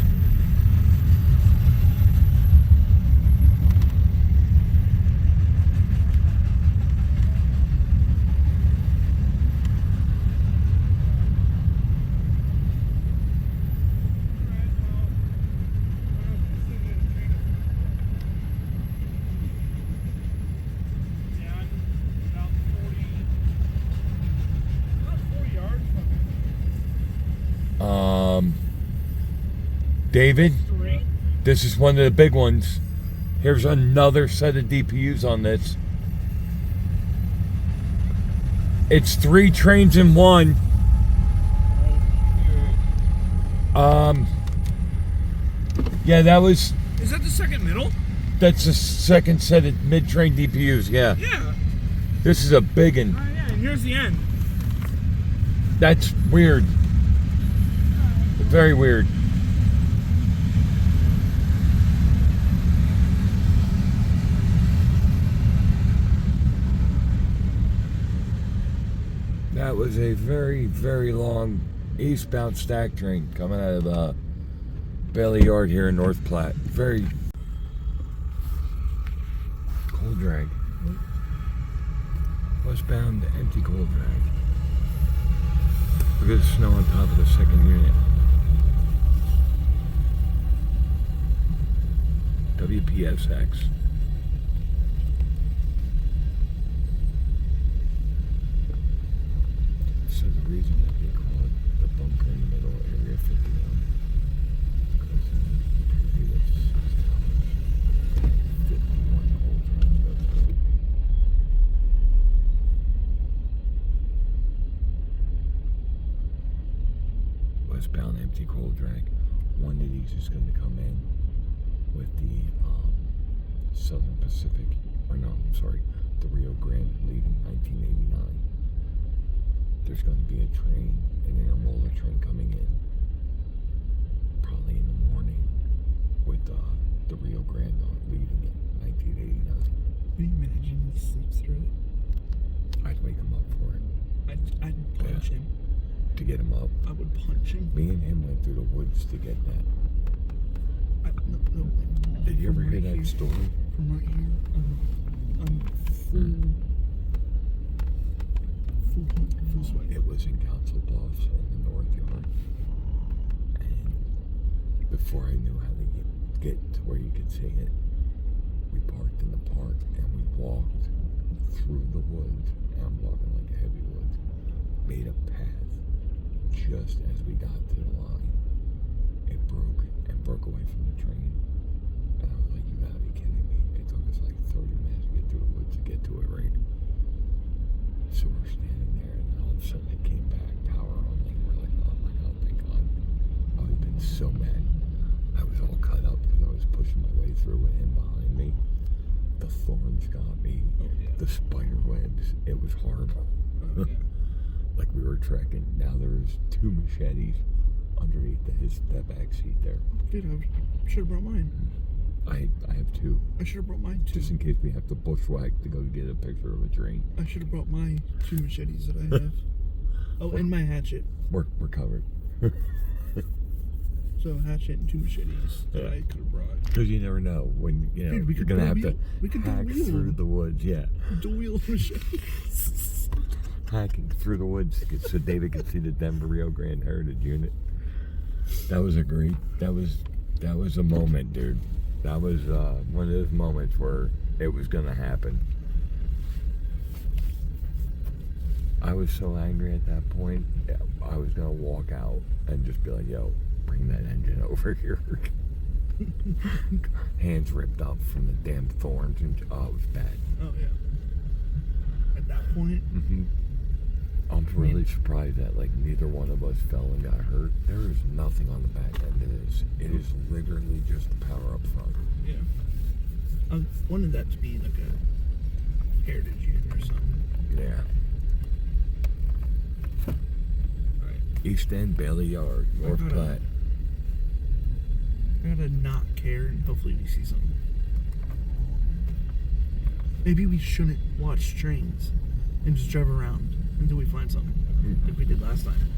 David, this is one of the big ones. Here's another set of DPUs on this. It's 3 trains in one. Yeah, that was... Is that the second middle? That's the second set of mid-train DPUs, yeah. Yeah. This is a big one. Oh, yeah, and here's the end. That's weird. Very weird. That was a very, very long eastbound stack train coming out of Bailey Yard here in North Platte. Very coal drag. Westbound empty coal drag. Look at the snow on top of the second unit. WPSX. So the reason that they call it the bunker in the middle, Area 51, because Westbound empty coal drag. One of these is going to come in with the Southern Pacific, or no, I'm sorry, the Rio Grande leaving 1989. There's going to be a train, an intermodal train coming in, probably in the morning, with the Rio Grande leaving it 1989. Can you imagine he sleeps through it? I'd wake him up for it. I'd punch him. To get him up. I would punch him. Me and him went through the woods to get that. No. Did you ever hear that story? From right here, I'm full sweat. It was in Council Bluffs in the North Yard. And before I knew how to get to where you could see it, we parked in the park and we walked through the woods. And I'm walking like a heavy woods. Made a path. Just as we got to the line, it broke away from the train. And I was like, you gotta be kidding me. It took us like 30 minutes to get through the woods to get to it, right? So we're standing there, and all of a sudden it came back, power on, and we're like, oh my God, thank God. I would have been so mad. I was all cut up because I was pushing my way through with him behind me. The thorns got me. Oh, yeah. The spider webs. It was horrible. Oh, yeah. Like we were trekking. Now there's 2 machetes underneath that back seat there. Dude, I should have brought mine. I have 2. I should have brought mine too. Just in case we have to bushwhack to go get a picture of a train. I should have brought my 2 machetes that I have. Oh, and my hatchet. We're covered. So a hatchet and 2 machetes that I could have brought. Because you never know when Dude, we you're could gonna have dual to wheel. We could dual hack wheel through them. the woods. Yeah, Dual wheel machetes. hacking through the woods so David could see the Denver Rio Grande Heritage Unit. That was a moment, dude. That was one of those moments where it was gonna happen. I was so angry at that point, I was gonna walk out and just be like, yo, bring that engine over here. Hands ripped up from the damn thorns, and it was bad. Oh, yeah. At that point, I'm really surprised that like neither one of us fell and got hurt. There is nothing on the back end of this. It is literally just the power up front. yeah. I wanted that to be like a heritage unit or something. Yeah. Alright. East End, Bailey Yard, North Platte. I gotta not care and hopefully we see something. Maybe we shouldn't watch trains and just drive around until we find something, like we did last time.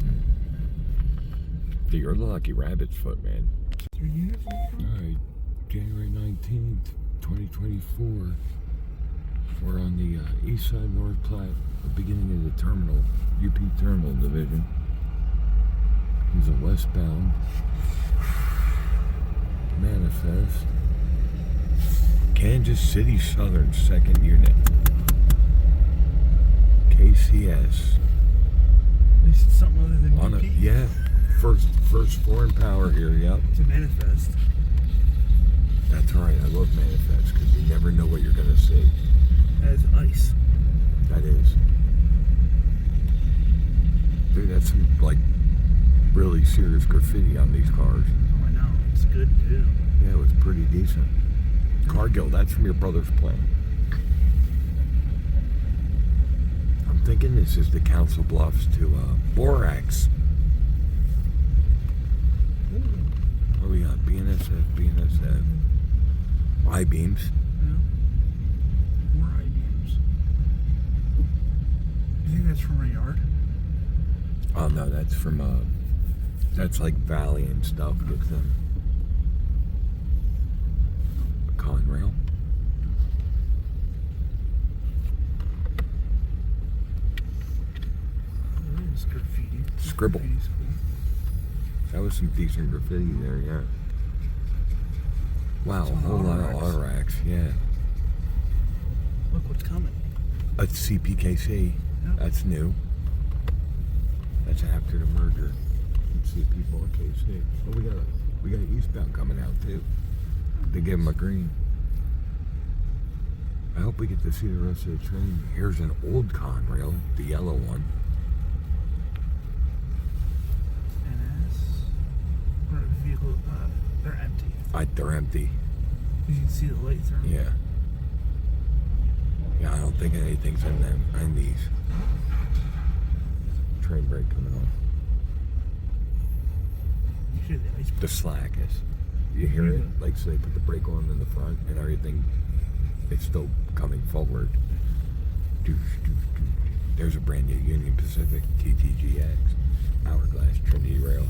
Dude, you're the lucky rabbit's foot, man. 3 years? Alright, January 19th, 2024. We're on the east side, North Platte, the beginning of the terminal, UP Terminal Division. He's a westbound manifest. Kansas City Southern 2nd Unit. KCS. At least it's something other than On UP. yeah, first foreign power here, yep. It's a manifest. That's right, I love manifests because you never know what you're going to see. As ice. That is. Dude, that's some, like, really serious graffiti on these cars. Oh, I know. It's good too. Yeah, it was pretty decent. Cargill, that's from your brother's plant. I'm thinking this is the Council Bluffs to Borax. What do we got? BNSF. I-beams. Yeah. More I-beams. You think that's from our yard? Oh no, that's from that's like Valley and stuff with them. Conrail. That was graffiti. Scribble. Graffiti's cool. That was some decent graffiti there, yeah. Wow, a whole lot of Autorax, yeah. Look what's coming. It's CPKC. Yep. That's new. That's after the merger. Let's see people at KC. Oh, we got eastbound coming out too. They gave him a green. I hope we get to see the rest of the train. Here's an old Conrail, the yellow one. NS. Or vehicle, they're empty. They're empty. You can see the lights are. Yeah. Yeah, I don't think anything's in them, in these. Train brake coming on. You hear the ice. The slack is. You hear it? Like, so they put the brake on in the front and everything. It's still coming forward. There's a brand new Union Pacific TTGX Hourglass Trinity Rail.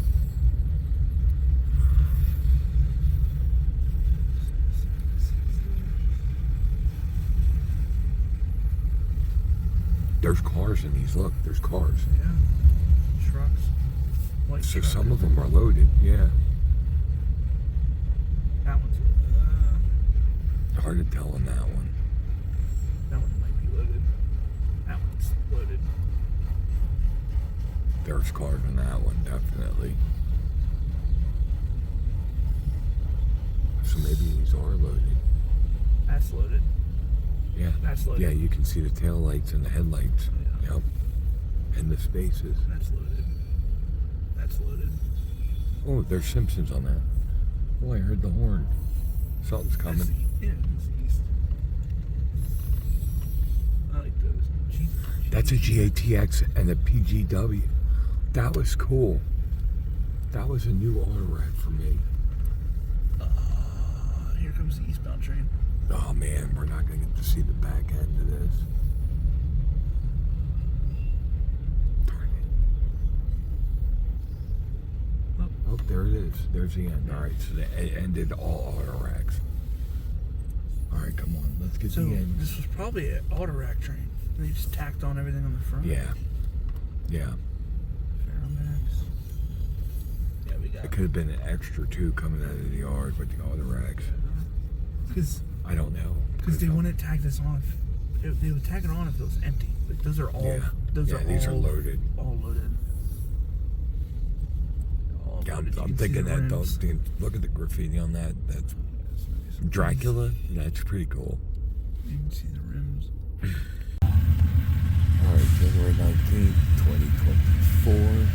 There's cars in these. Look, there's cars. Yeah. Trucks. White So truck. some of them are loaded. Yeah. That one's. Hard to tell on that one. That one might be loaded. That one's loaded. There's cars in that one, definitely. So maybe these are loaded. That's loaded. Yeah. That's loaded. Yeah, you can see the tail lights and the headlights. Yeah. Yep. And the spaces. That's loaded. That's loaded. Oh, there's Simpsons on that. Oh, I heard the horn. Something's coming. Yeah, it's east. I like those. That's a GATX and a PGW. That was cool. That was a new auto rack for me. Here comes the eastbound train. Oh man, we're not gonna get to see the back end of this. Darn it. Oh, there it is. There's the end. Alright, so it ended all auto racks. Alright, come on, let's get So the end. this was probably an auto rack train. They just tacked on everything on the front. Yeah. Yeah. Ferromax. Yeah, we got It could have been an extra too coming out of the yard with the auto racks. Because I don't know. they wouldn't tag this on if they would tag it on if it was empty. Like those are all. Yeah. Those Yeah, are these all are loaded. All loaded. All Yeah, loaded. You I'm can see thinking the that though. rims. Look at the graffiti on that. That's Dracula. That's pretty cool. You can see the rims. Alright, January 19th, 2024.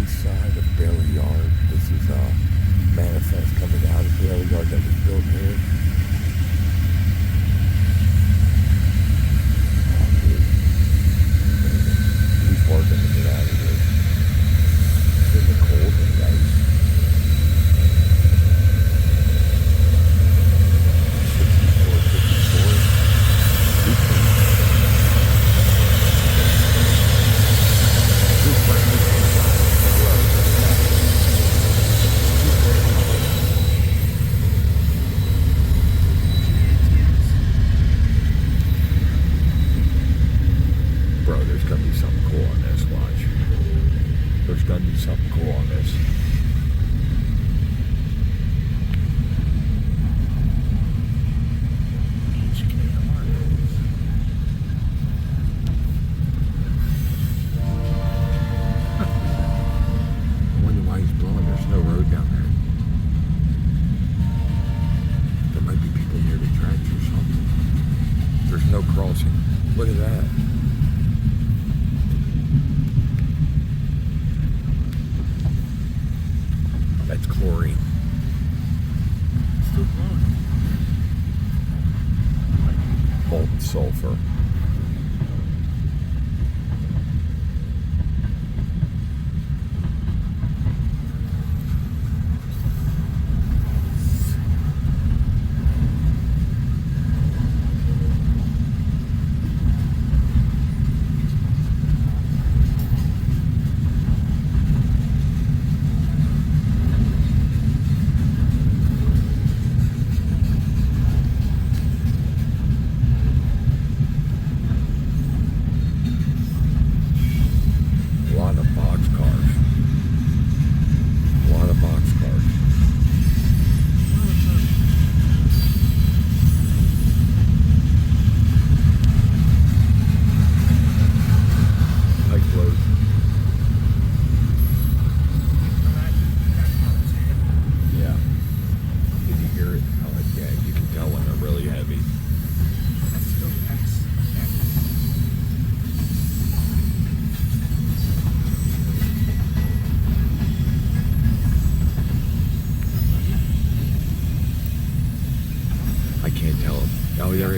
East side of Bailey Yard. This is manifest coming out of Bailey Yard that was built here. Oh, dude. He's working to get out of here. It's in the cold and the ice. 64, 54. Bro, there's gonna be something cool on this, watch. There's gonna be something cool on this. I wonder why he's blowing. There's no road down there. There might be people near the tracks or something. There's no crossing. Look at that. That's chlorine. Still blowing. Molten sulfur.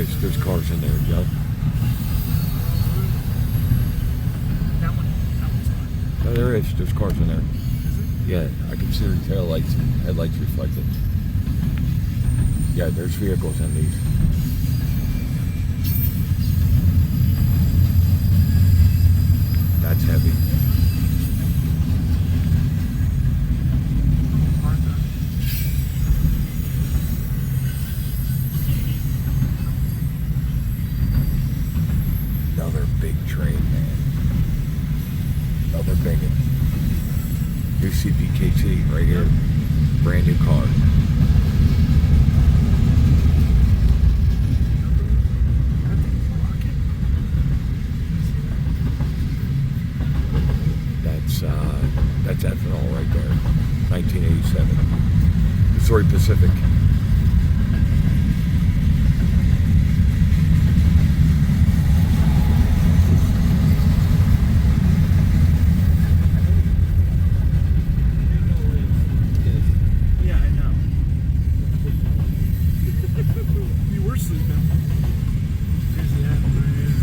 is. There's cars in there, Joe. That one's fine. No, there is. There's cars in there. Yeah, I can see the tail lights and headlights reflected. Yeah, there's vehicles in these. That's heavy. Another big train, man. Another big one. New CPKT right here. Brand new car. That's ethanol right there. 1987. Missouri Pacific. Yeah, I know. You were sleeping. There's the ad right here.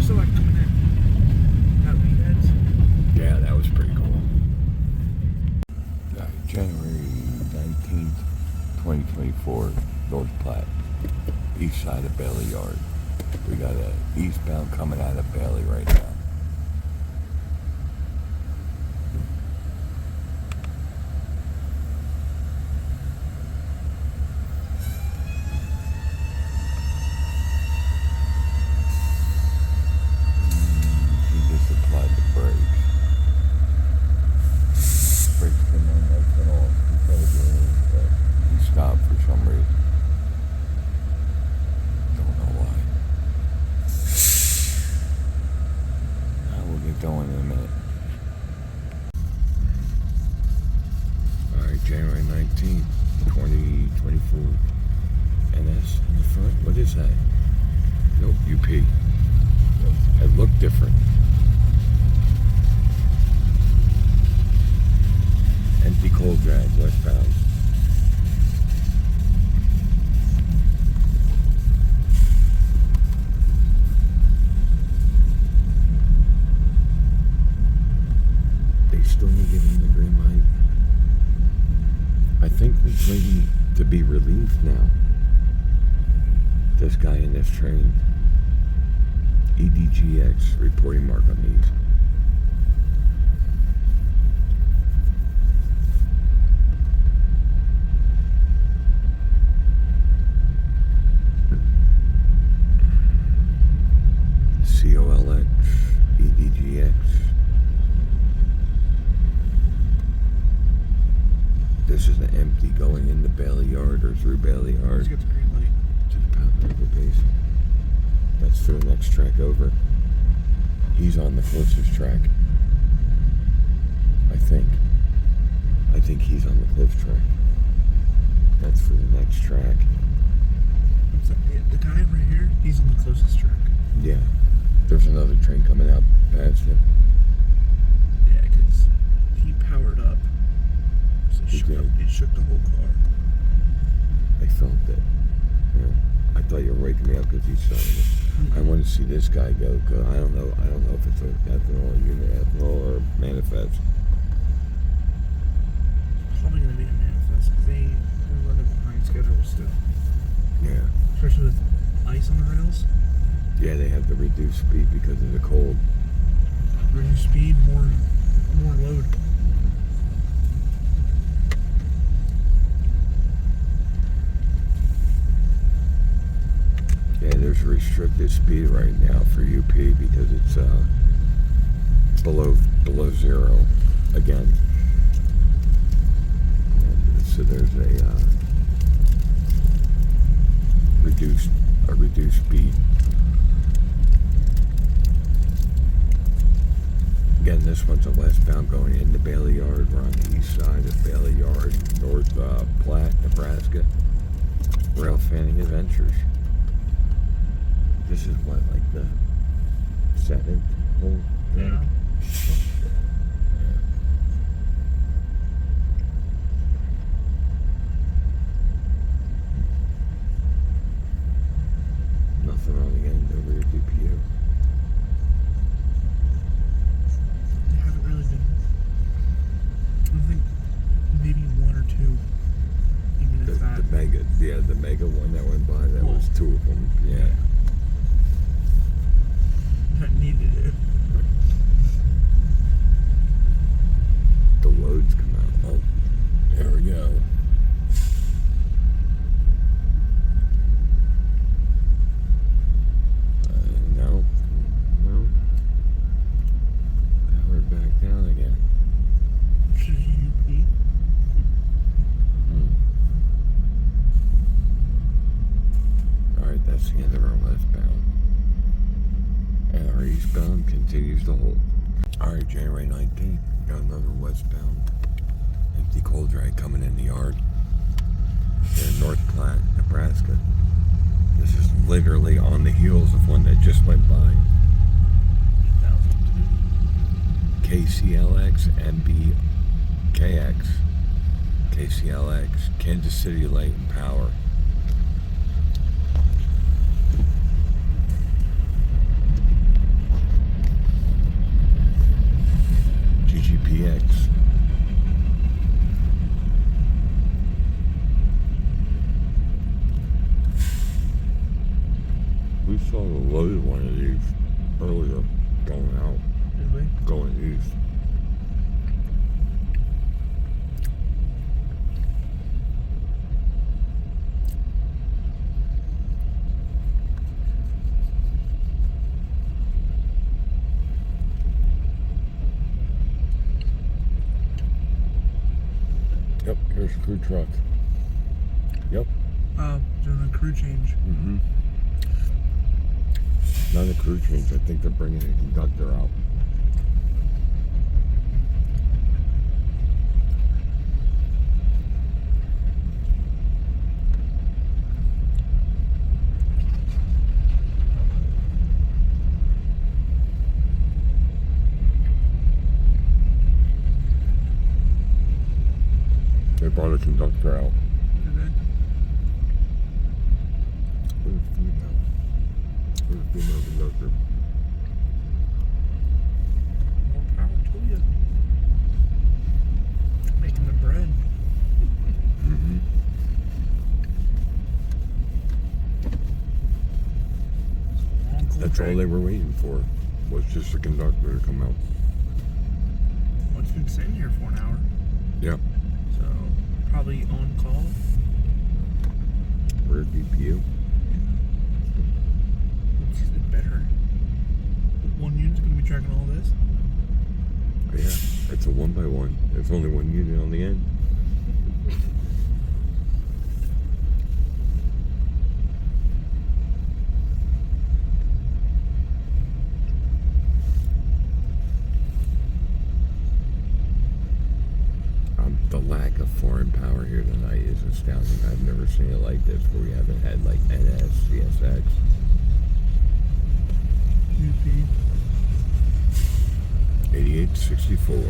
So like coming in at weekends. Yeah, that was pretty cool. January 19th, 2024, North Platte, east side of Bailey Yard. We got a eastbound coming out of Bailey right now. He just applied the brakes. Brakes came on, lights went off. He started doing it, but he stopped for some reason. Don't know why. We'll get going in a minute. Alright, January 19th, 2024. NS in the front? What is that? Nope, UP. It looked different. Empty coal drag, westbound. They still need to give him the green light. I think he's waiting to be relieved now. This guy in this train. EDGX reporting mark on these. COLX, EDGX. This is an empty going into Bailey Yard or through Bailey Yard. Let's get the green light. To the Powder River Basin. That's for the next track over. He's on the closest track. I think he's on the close track. That's for the next track. What's that? Yeah, the guy right here, he's on the closest track. Yeah. There's another train coming out past him. Yeah, because he powered up. So He did. it shook the whole car. I felt it. You know, I thought you were waking me up because he's starting it. I want to see this guy go. Cause I don't know if it's an ethanol unit, ethanol or manifest. Probably going to be a manifest because they're running behind schedule still. Yeah. Especially with ice on the rails. Yeah, they have to reduce speed because of the cold. Reduce speed, more load. Yeah, there's a restricted speed right now for UP because it's below zero again. And so there's a reduced speed. Again, this one's a westbound going into Bailey Yard. We're on the east side of Bailey Yard, North Platte, Nebraska. Rail Fanning Adventures. This is what, like the seventh hole? Yeah. Yeah. I needed it. The loads come out. Oh, there we go. No. Powered back down again. This is UP. Alright, that's the end of our westbound. And our eastbound continues to hold. Alright, January 19th, got another westbound empty cold drag coming in the yard here in North Platte, Nebraska. This is literally on the heels of one that just went by. 2002. KCLX MBKX. KCLX, Kansas City Light and Power. GGPX. We saw the loaded one of these earlier going out, Did we? going east. Yep, here's a crew truck. Yep. Doing a crew change. Mm-hmm. Not a crew change. I think they're bringing a conductor out. They brought a conductor out. Did they? Where's the female? Where's the female conductor? More power to you. Making the bread. Mm-hmm. Long cold That's drag. all they were waiting for, was just a conductor to come out. Well, it's been sitting here for an hour. Yep. So, probably on call. Where's DPU? Which is better. One unit's going to be tracking all this. Oh, yeah, it's a 1x1. There's only one unit on the end. The lack of foreign power here tonight is astounding. I've never seen it like this, where we haven't had like NS, CSX. UP. 8864.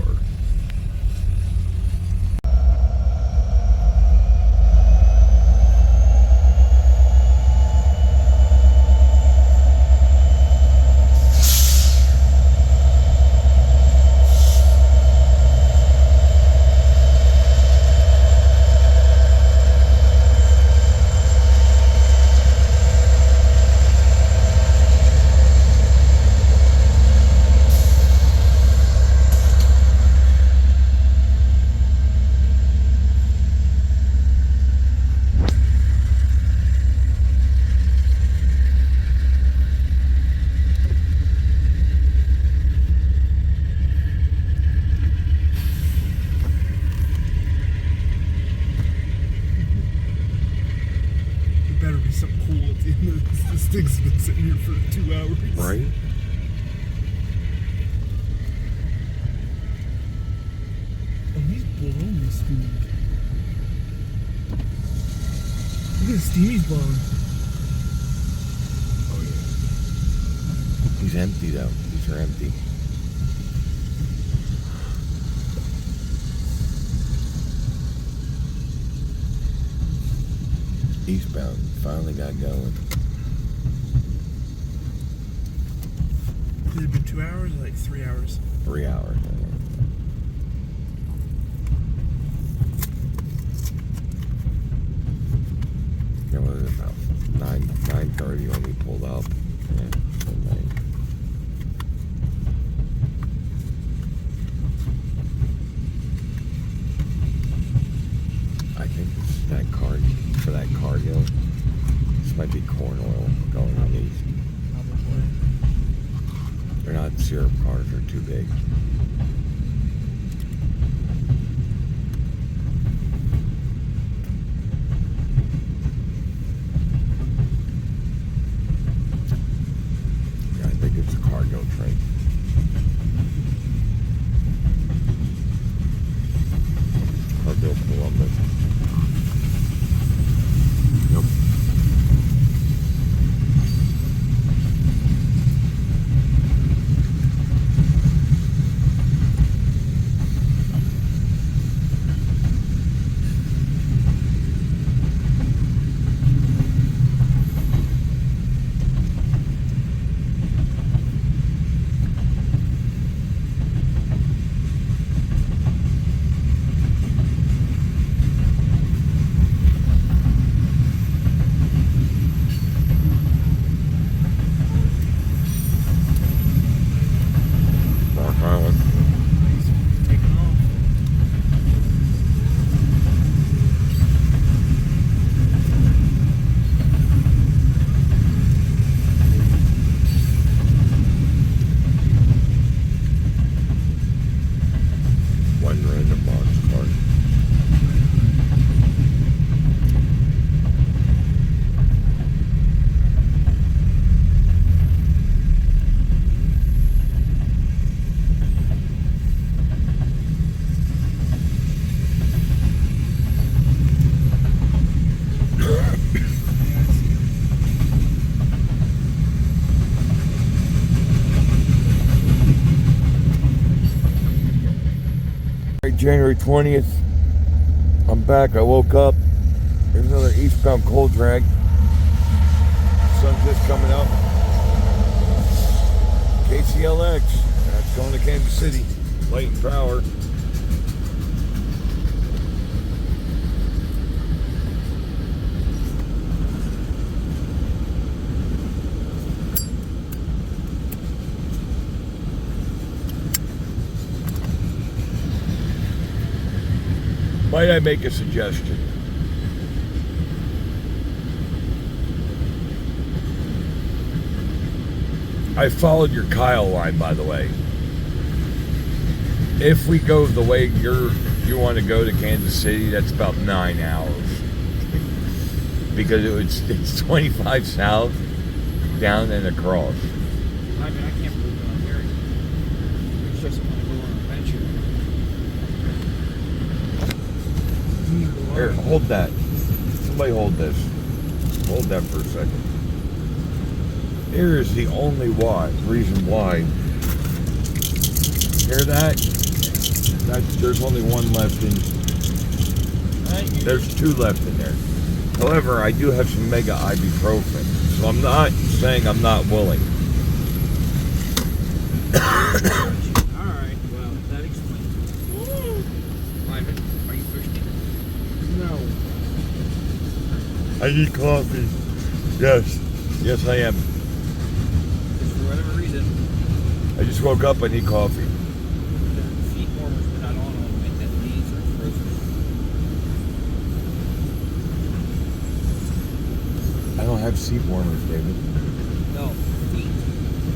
There better be something cool at the end of this. This thing's been sitting here for 2 hours. Right? Oh, he's blowing this steam. Look at the steam he's blowing. Oh, yeah. He's empty, though. These are empty. Eastbound finally got going. Has it been 2 hours or like 3 hours? 3 hours. Yeah, what is it, about 9:30 when we pulled up. Yeah, midnight. I think this is that car for that cargo. This might be corn oil going on these. They're not syrup cars, they're too big. Yeah, I think it's a cargo train. Cargo Columbus. Yep. January 20th, I'm back. I woke up. There's another eastbound cold drag. Sun's just coming up. KCLX. That's going to Kansas City. Light and power. Might I make a suggestion? I followed your Kyle line, by the way. If we go the way you want to go to Kansas City, that's about 9 hours. Because it's 25 south, down and across. I mean, I can't believe that I'm here. It's just want to go on an adventure. Here, hold that. Somebody hold this. Hold that for a second. Here is the only reason why. Hear that? There's only one left in. There's 2 left in there. However, I do have some mega ibuprofen, so I'm not saying I'm not willing. Alright, well, that explains it. Lyman, are you thirsty? No. I need coffee. Yes. Yes, I am. Just for whatever reason, I just woke up. I need coffee. the seat warmer's been not on all night, and these are frozen. I don't have seat warmers, David. No, feet.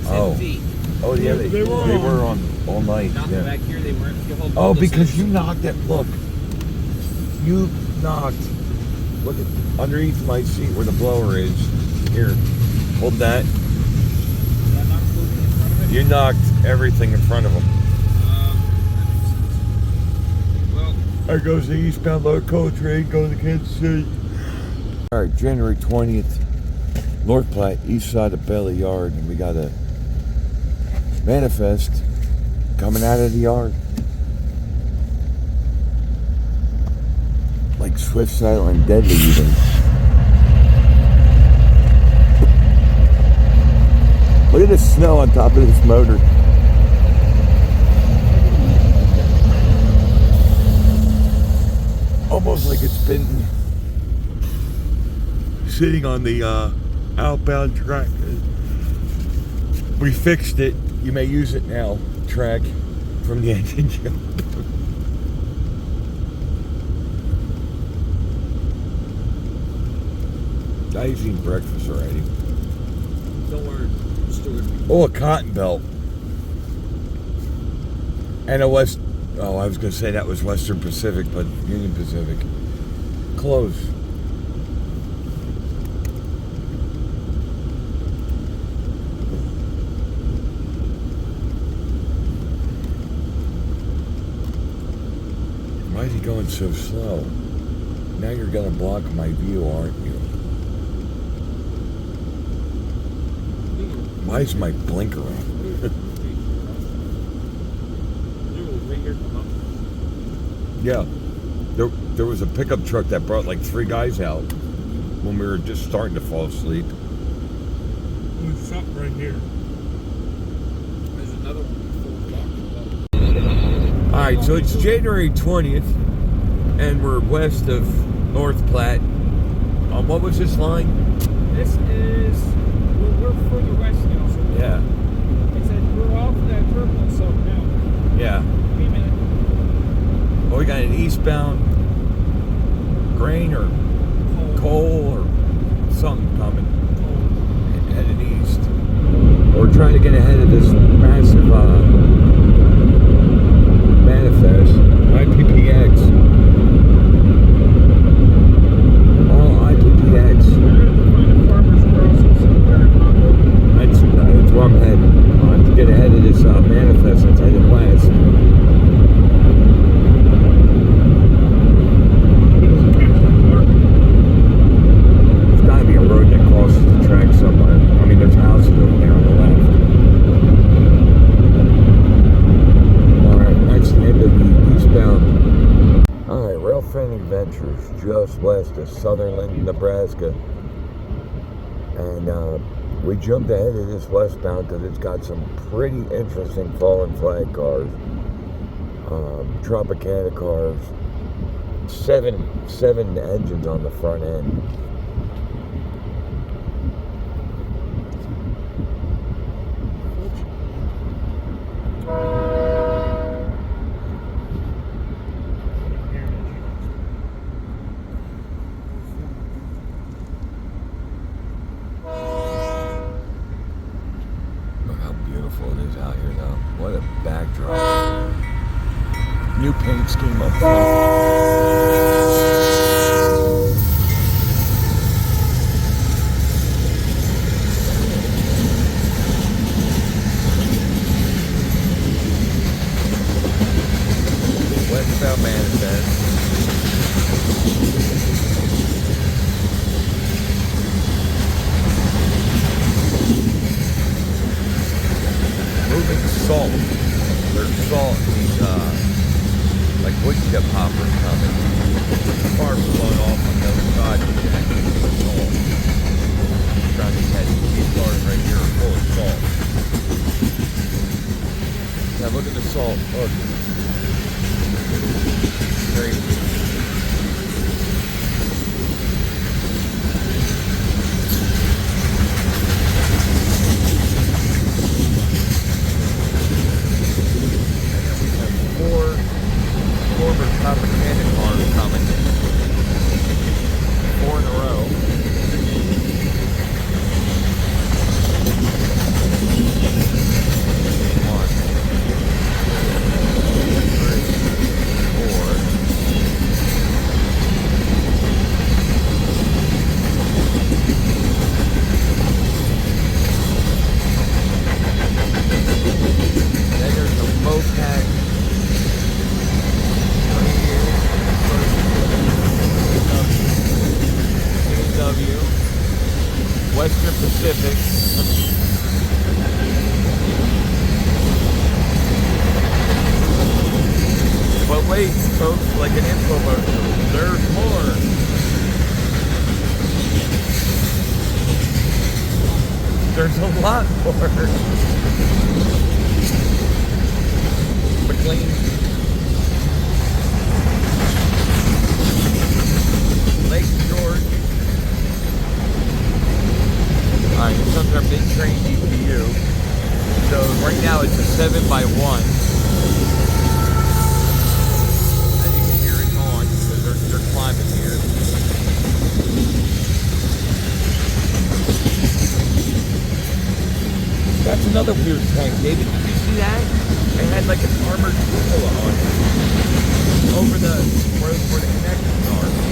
Oh. Feet. Oh, yeah, they were on all night. Not Yeah. back here, they weren't. If you hold Oh, both because those you knocked it. Look. You knocked. Look at underneath my seat where the blower is. Here. Hold that. Did I knock both in front of it? You knocked everything in front of them. Well, There goes the eastbound low coal train going to Kansas City. All right, January 20th, North Platte, east side of Bailey Yard, and we got a manifest coming out of the yard. Like swift, silent, and deadly even. Look at the snow on top of this motor. Almost like it's been sitting on the outbound track. We fixed it. You may use it now. Track from the engine shop. Guys eating breakfast already. Don't worry. Still Oh, a cotton belt. And a West. Oh, I was going to say that was Western Pacific, but Union Pacific. Close. Why is he going so slow? Now you're going to block my view, aren't you? Why is my blinker on? Yeah. There was a pickup truck that brought like 3 guys out when we were just starting to fall asleep. We stopped right here. There's another one. Alright, so it's January 20th, and we're west of North Platte. What was this line? This is, we're further west now. So Yeah. It said we're off that turbulence zone now. Yeah. Wait a minute. Well, we got an eastbound grain or coal or something coming headed east. We're trying to get ahead of this massive manifest. IPPX. All IPPX. That's where I'm headed. I have to get ahead of this manifest that's headed west. There's got to be a road that crosses the track somewhere. I mean, there's houses over there on the left. Alright, that's the end of the eastbound. Alright, Rail Fanning Ventures just west of Sutherland, Nebraska. And we jumped ahead of this westbound because it's got some pretty interesting fallen flag cars. Tropicana cars. Seven engines on the front end. Look how beautiful it is out here though. What a backdrop. New paint scheme up front. Westbound manifest. Moving salt. There's salt in these like wood chip hoppers coming. Cars blowing off on the other side of the jack. Salt. Trying to catch these cars right here are full of salt. Now look at the salt. Look. Crazy. Former Tropicana cars coming. 4 in a row. 1, 2, 3, 4. Then there's the Mopac. Western Pacific. But wait, folks, like an infomercial, there's more. There's a lot more. McLean. Lake George. Alright, this one's our mid-train DPU. So right now it's a 7x1. As you can hear it on, because they're climbing here. That's another weird tank, David. Did you see that? It had like an armored cupola on it. Over where the connectors are.